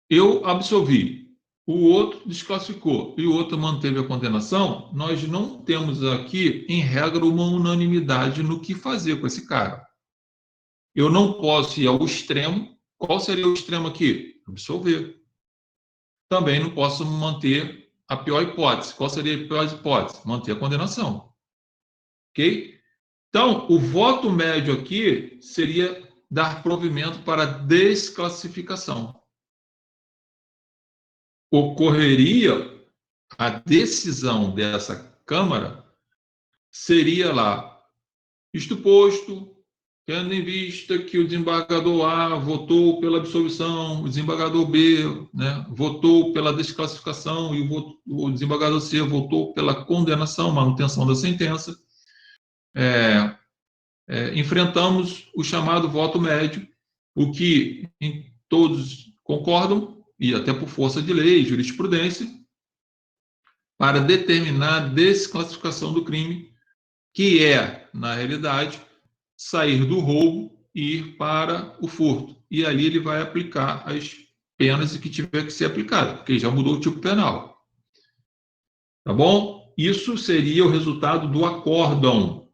Eu absolvi, o outro desclassificou e o outro manteve a condenação. Nós não temos aqui, em regra, uma unanimidade no que fazer com esse cara. Eu não posso ir ao extremo. Qual seria o extremo aqui? Absolver. Também não posso manter a pior hipótese. Qual seria a pior hipótese? Manter a condenação. Ok? Então, o voto médio aqui seria dar provimento para desclassificação. Ocorreria a decisão dessa Câmara, seria lá, isto posto, tendo em vista que o desembargador A votou pela absolvição, o desembargador B, né, votou pela desclassificação e o desembargador C votou pela condenação, manutenção da sentença, enfrentamos o chamado voto médio, o que todos concordam, e até por força de lei, jurisprudência, para determinar a desclassificação do crime, que é, na realidade, sair do roubo e ir para o furto. E ali ele vai aplicar as penas que tiver que ser aplicado, porque já mudou o tipo penal. Tá bom? Isso seria o resultado do acórdão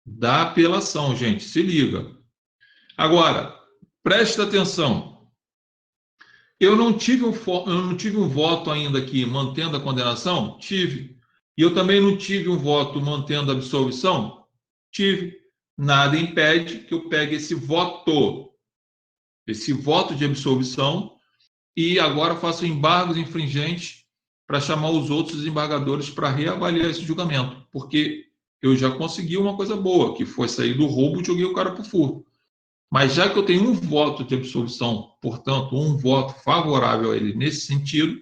da apelação, gente. Se liga. Agora, presta atenção. Eu não tive um voto ainda aqui mantendo a condenação? Tive. E eu também não tive um voto mantendo a absolvição? Tive. Nada impede que eu pegue esse voto de absolvição, e agora faço embargos infringentes para chamar os outros desembargadores para reavaliar esse julgamento, porque eu já consegui uma coisa boa, que foi sair do roubo e joguei o cara para o furto. Mas já que eu tenho um voto de absolvição, portanto, um voto favorável a ele nesse sentido,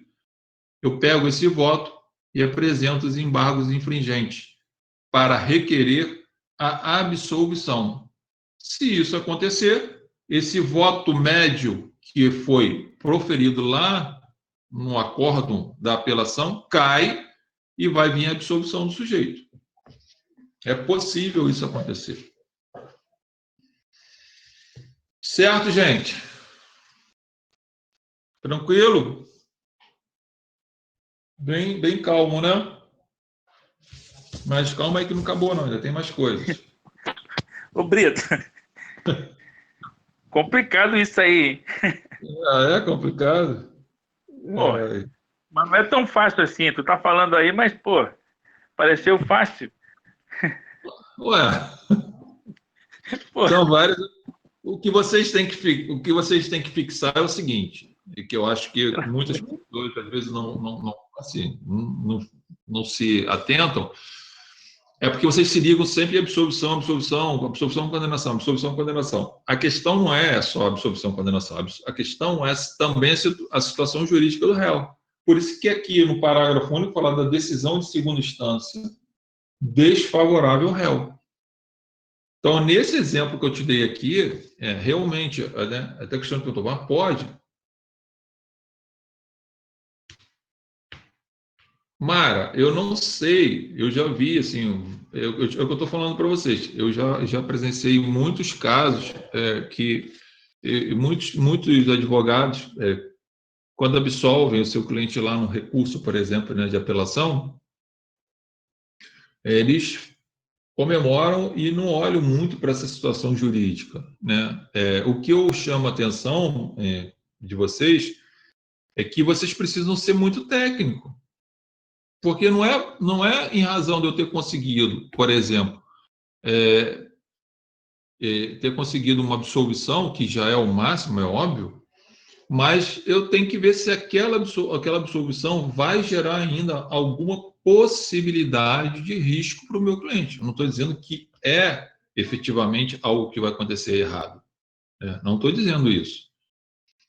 eu pego esse voto e apresento os embargos infringentes para requerer a absolvição. Se isso acontecer, esse voto médio que foi proferido lá no acórdão da apelação cai e vai vir a absolvição do sujeito. É possível isso acontecer. Certo, gente? Tranquilo? Bem calmo, né? Mas calma aí que não acabou, não. Ainda tem mais coisas. Ô, Brito, complicado isso aí. É complicado? Pô, mas não é tão fácil assim. Tu tá falando aí, mas, pô, pareceu fácil. Ué, Pô. são vários. O que vocês têm que fixar é o seguinte, e que eu acho que muitas pessoas, às vezes, não se atentam, é porque vocês se ligam sempre em absolvição, condenação, absolvição, condenação. A questão não é só absolvição, condenação. A questão é também a situação jurídica do réu. Por isso que aqui, no parágrafo único, fala da decisão de segunda instância desfavorável ao réu. Então, nesse exemplo que eu te dei aqui, realmente, né, até a questão que eu tomar, pode. Mara, eu não sei, eu já vi, assim, é o que eu estou falando para vocês, eu já presenciei muitos casos que muitos advogados, quando absolvem o seu cliente lá no recurso, por exemplo, né, de apelação, eles comemoram e não olham muito para essa situação jurídica, né? O que eu chamo a atenção de vocês é que vocês precisam ser muito técnicos, porque não é em razão de eu ter conseguido, por exemplo, ter conseguido uma absolvição, que já é o máximo, é óbvio, mas eu tenho que ver se aquela absolvição vai gerar ainda alguma possibilidade de risco para o meu cliente. Eu não estou dizendo que é efetivamente algo que vai acontecer errado. Não estou dizendo isso.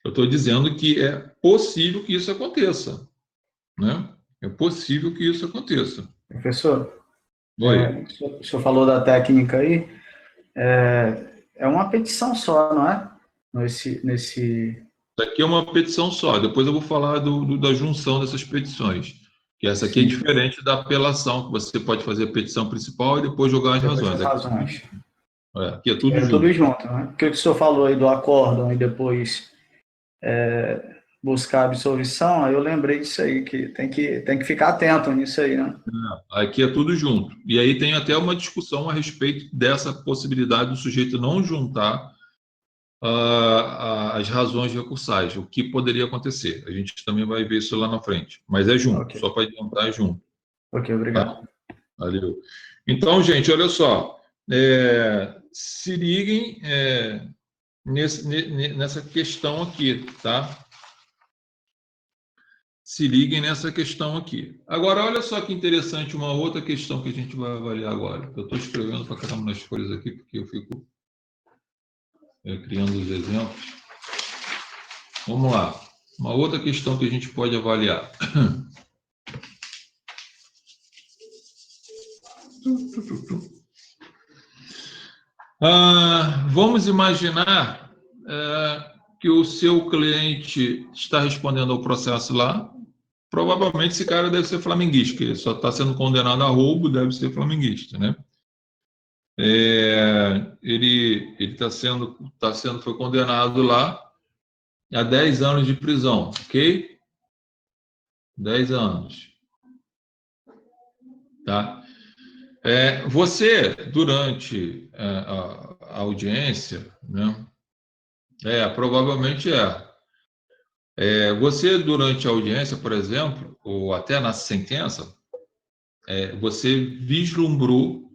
Eu estou dizendo que é possível que isso aconteça. Né? É possível que isso aconteça. Professor, Oi. o senhor falou da técnica aí. É uma petição só, não é? Nesse... Aqui é uma petição só. Depois eu vou falar da junção dessas petições. Que essa aqui é diferente da apelação, que você pode fazer a petição principal e depois jogar as Depois razões. as razões. Aqui é tudo junto. Tudo junto, né? O que o senhor falou aí do acórdão e depois buscar a absolvição, aí eu lembrei disso aí, que tem que ficar atento nisso aí, né? Aqui é tudo junto. E aí tem até uma discussão a respeito dessa possibilidade do sujeito não juntar as razões recursais, o que poderia acontecer. A gente também vai ver isso lá na frente. Mas é junto, Ok. só para adiantar, é junto. Ok, obrigado. Tá? Valeu. Então, gente, olha só. Se liguem nessa questão aqui, tá? Se liguem nessa questão aqui. Agora, olha só que interessante, uma outra questão que a gente vai avaliar agora. Eu estou escrevendo para caramba nas folhas aqui, porque eu fico criando os exemplos. Vamos lá. Uma outra questão que a gente pode avaliar. Vamos imaginar que o seu cliente está respondendo ao processo lá. Provavelmente esse cara deve ser flamenguista, que ele só está sendo condenado a roubo, deve ser flamenguista, né? Ele foi condenado lá a 10 anos de prisão, ok? 10 anos. Tá? Você, durante a audiência, né? Provavelmente você, durante a audiência, por exemplo, ou até na sentença, você vislumbrou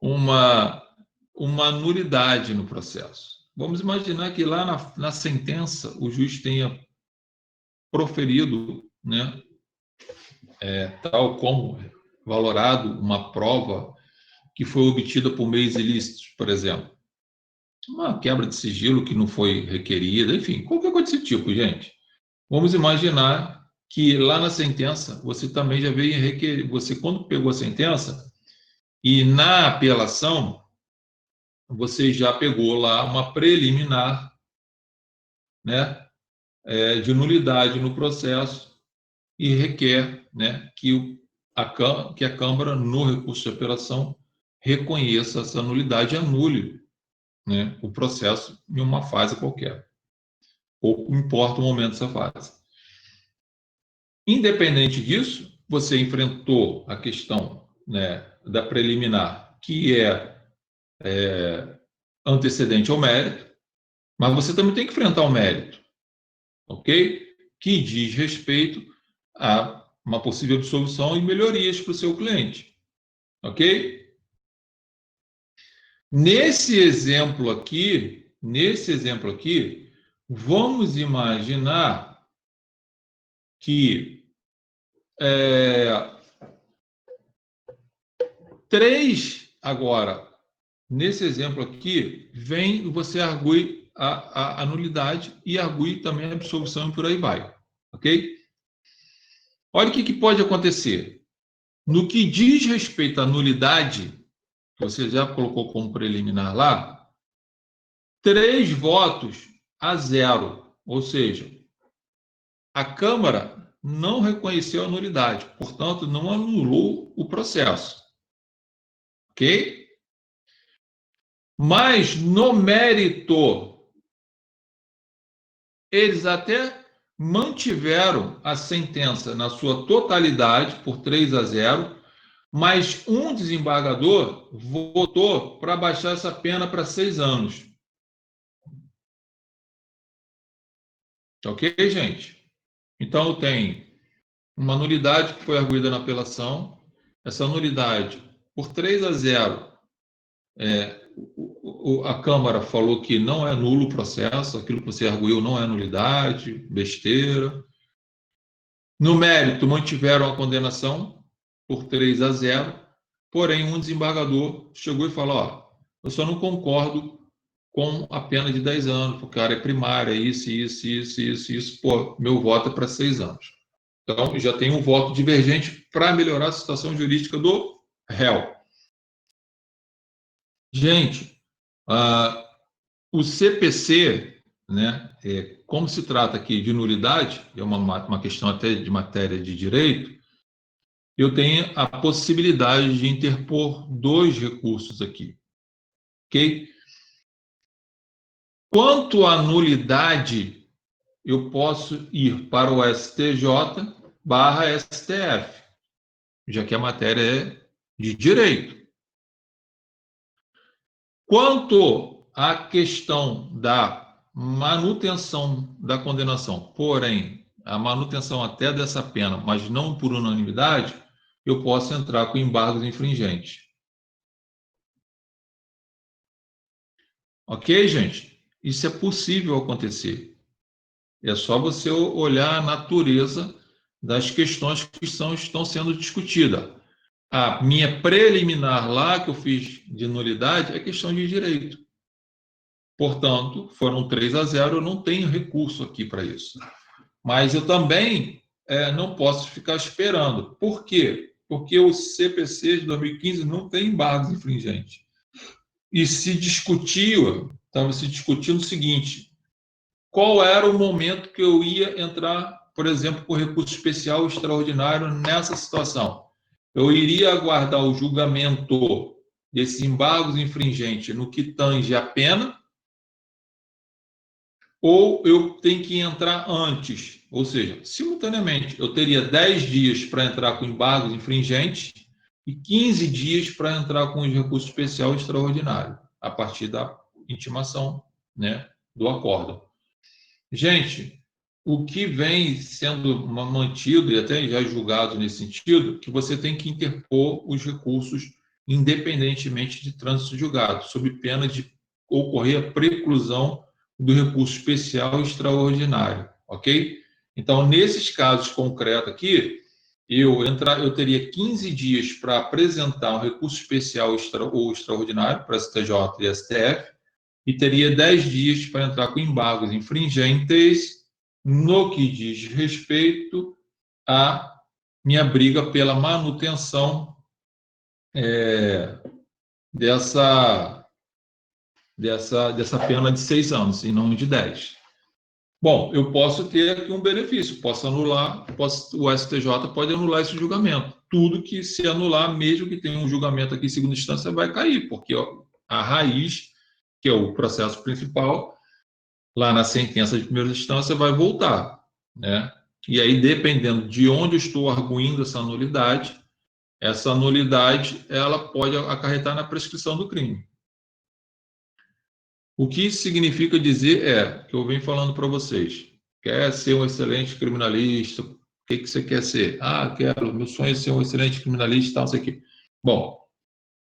uma nulidade no processo. Vamos imaginar que lá na sentença o juiz tenha proferido, né, tal como valorado uma prova que foi obtida por meios ilícitos, por exemplo. Uma quebra de sigilo que não foi requerida, enfim, qualquer coisa desse tipo, gente. Vamos imaginar que lá na sentença você também já veio requerer, você quando pegou a sentença e na apelação você já pegou lá uma preliminar, né, de nulidade no processo e requer, né, que a Câmara, no recurso de apelação, reconheça essa nulidade e anule, né, o processo em uma fase qualquer. Pouco importa o momento dessa fase. Independente disso, você enfrentou a questão, né, da preliminar, que é antecedente ao mérito, mas você também tem que enfrentar o mérito, ok? Que diz respeito a uma possível absolvição e melhorias para o seu cliente, ok? Nesse exemplo aqui, vamos imaginar que agora, nesse exemplo aqui, você argue a nulidade e argue também a absolvição e por aí vai, ok? Olha o que pode acontecer. No que diz respeito à nulidade, que você já colocou como preliminar lá, 3 votos a 0, ou seja, a Câmara não reconheceu a nulidade, portanto, não anulou o processo. Ok? Mas, no mérito, eles até mantiveram a sentença na sua totalidade, por 3 a 0, mas um desembargador votou para baixar essa pena para 6 anos. Ok, gente? Então, tem uma nulidade que foi arguída na apelação. Essa nulidade, por 3 a 0, a Câmara falou que não é nulo o processo, aquilo que você arguiu não é nulidade, besteira. No mérito, mantiveram a condenação por 3 a 0, porém, um desembargador chegou e falou: ó, eu só não concordo com a pena de 10 anos, porque a área primária, isso, pô, meu voto é para 6 anos. Então, já tem um voto divergente para melhorar a situação jurídica do réu. Gente, o CPC, né? Como se trata aqui de nulidade, é uma questão até de matéria de direito, eu tenho a possibilidade de interpor 2 recursos aqui, ok? Quanto à nulidade, eu posso ir para o STJ/STF, já que a matéria é de direito. Quanto à questão da manutenção da condenação, porém, a manutenção até dessa pena, mas não por unanimidade, eu posso entrar com embargos infringentes. Ok, gente? Isso é possível acontecer. É só você olhar a natureza das questões que estão sendo discutidas. A minha preliminar lá, que eu fiz de nulidade, é questão de direito. Portanto, foram 3-0, eu não tenho recurso aqui para isso. Mas eu também não posso ficar esperando. Por quê? Porque o CPC de 2015 não tem embargos infringentes. E se discutia, estava se discutindo o seguinte: qual era o momento que eu ia entrar, por exemplo, com recurso especial extraordinário nessa situação? Eu iria aguardar o julgamento desses embargos infringentes no que tange a pena, ou eu tenho que entrar antes, ou seja, simultaneamente. Eu teria 10 dias para entrar com embargos infringentes e 15 dias para entrar com os recursos especial extraordinário, a partir da intimação, né, do acórdão. Gente, o que vem sendo mantido e até já julgado nesse sentido, que você tem que interpor os recursos independentemente de trânsito julgado, sob pena de ocorrer a preclusão do recurso especial e extraordinário, ok? Então, nesses casos concretos aqui, eu teria 15 dias para apresentar um recurso especial ou extraordinário para STJ e STF, e teria 10 dias para entrar com embargos infringentes no que diz respeito à minha briga pela manutenção dessa pena de 6 anos, e não de 10. Bom, eu posso ter aqui um benefício, posso anular, o STJ pode anular esse julgamento. Tudo que se anular, mesmo que tenha um julgamento aqui em segunda instância, vai cair, porque a raiz, que é o processo principal, lá na sentença de primeira instância, vai voltar, né? E aí, dependendo de onde eu estou arguindo essa nulidade, ela pode acarretar na prescrição do crime. O que isso significa dizer que eu venho falando para vocês, quer ser um excelente criminalista, o que você quer ser? Meu sonho é ser um excelente criminalista e tal, não sei o quê. Bom,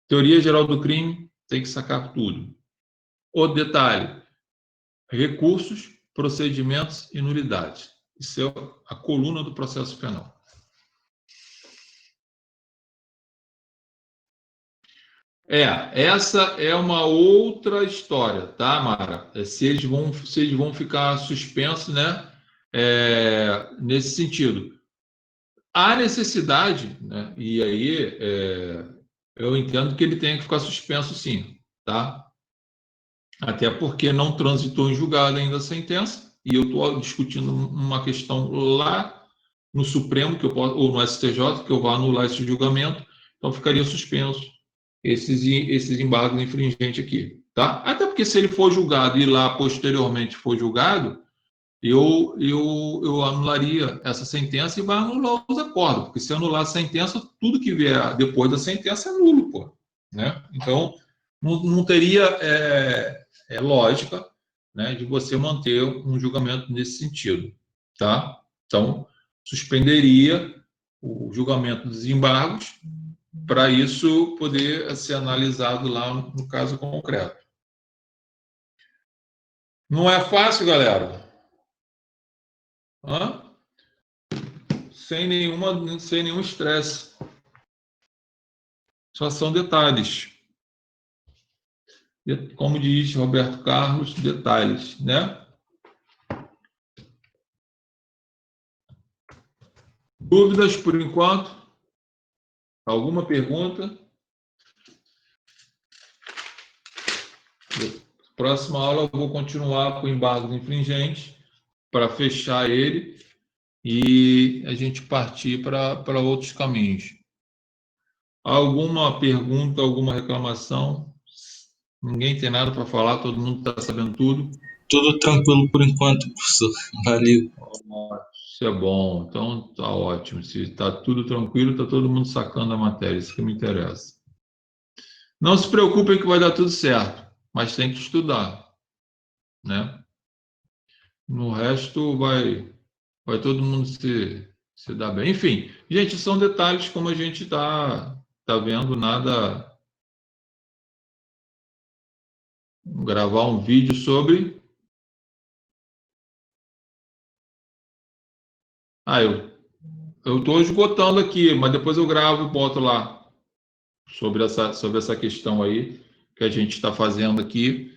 teoria geral do crime, tem que sacar tudo. O detalhe, recursos, procedimentos e nulidades. Isso é a coluna do processo penal. Essa é uma outra história, tá, Mara? Se eles vão ficar suspensos, né? Nesse sentido. Há necessidade, né? E aí eu entendo que ele tem que ficar suspenso, sim, tá? Até porque não transitou em julgado ainda a sentença, e eu estou discutindo uma questão lá no Supremo, ou no STJ, que eu vou anular esse julgamento, então ficaria suspenso esses embargos infringentes aqui, tá? Até porque se ele for julgado e lá posteriormente for julgado, eu anularia essa sentença e vai anular os acordos, porque se anular a sentença, tudo que vier depois da sentença é nulo, pô, né? Então, não teria lógica, né, de você manter um julgamento nesse sentido, tá? Então, suspenderia o julgamento dos embargos para isso poder ser analisado lá no caso concreto. Não é fácil, galera. Sem nenhum estresse. Só são detalhes. Como diz Roberto Carlos, detalhes, né? Dúvidas por enquanto? Alguma pergunta? próxima aula eu vou continuar com embargos infringentes para fechar ele e a gente partir para outros caminhos. Alguma pergunta, alguma reclamação? Ninguém tem nada para falar, todo mundo está sabendo tudo? Tudo tranquilo por enquanto, professor. Valeu. Isso é bom, então tá ótimo. Se está tudo tranquilo, está todo mundo sacando a matéria, isso que me interessa. Não se preocupem que vai dar tudo certo, mas tem que estudar, né? No resto vai todo mundo se dar bem. Enfim, gente, são detalhes como a gente tá vendo, nada. Vou gravar um vídeo sobre. Eu estou esgotando aqui, mas depois eu gravo e boto lá sobre essa questão aí que a gente está fazendo aqui.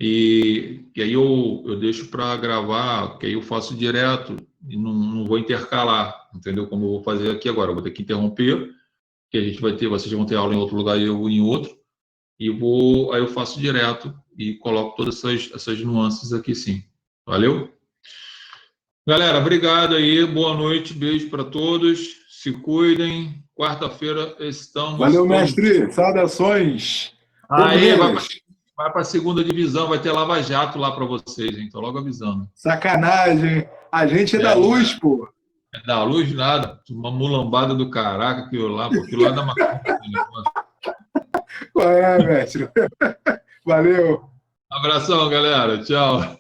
E que aí eu deixo para gravar, que aí eu faço direto e não vou intercalar, entendeu? Como eu vou fazer aqui agora. Eu vou ter que interromper, que a gente vai ter, vocês vão ter aula em outro lugar e eu em outro. Aí eu faço direto e coloco todas essas nuances aqui, sim. Valeu? Galera, obrigado aí, boa noite, beijo para todos, se cuidem. Quarta-feira estamos. Valeu, mestre, saudações. Aí, vai para a segunda divisão, vai ter Lava Jato lá para vocês, hein? Tô logo avisando. Sacanagem, a gente é da luz, pô. É da luz nada, uma mulambada do caraca, aquilo lá é da maconha. Qual é, mestre? Valeu. Abração, galera. Tchau.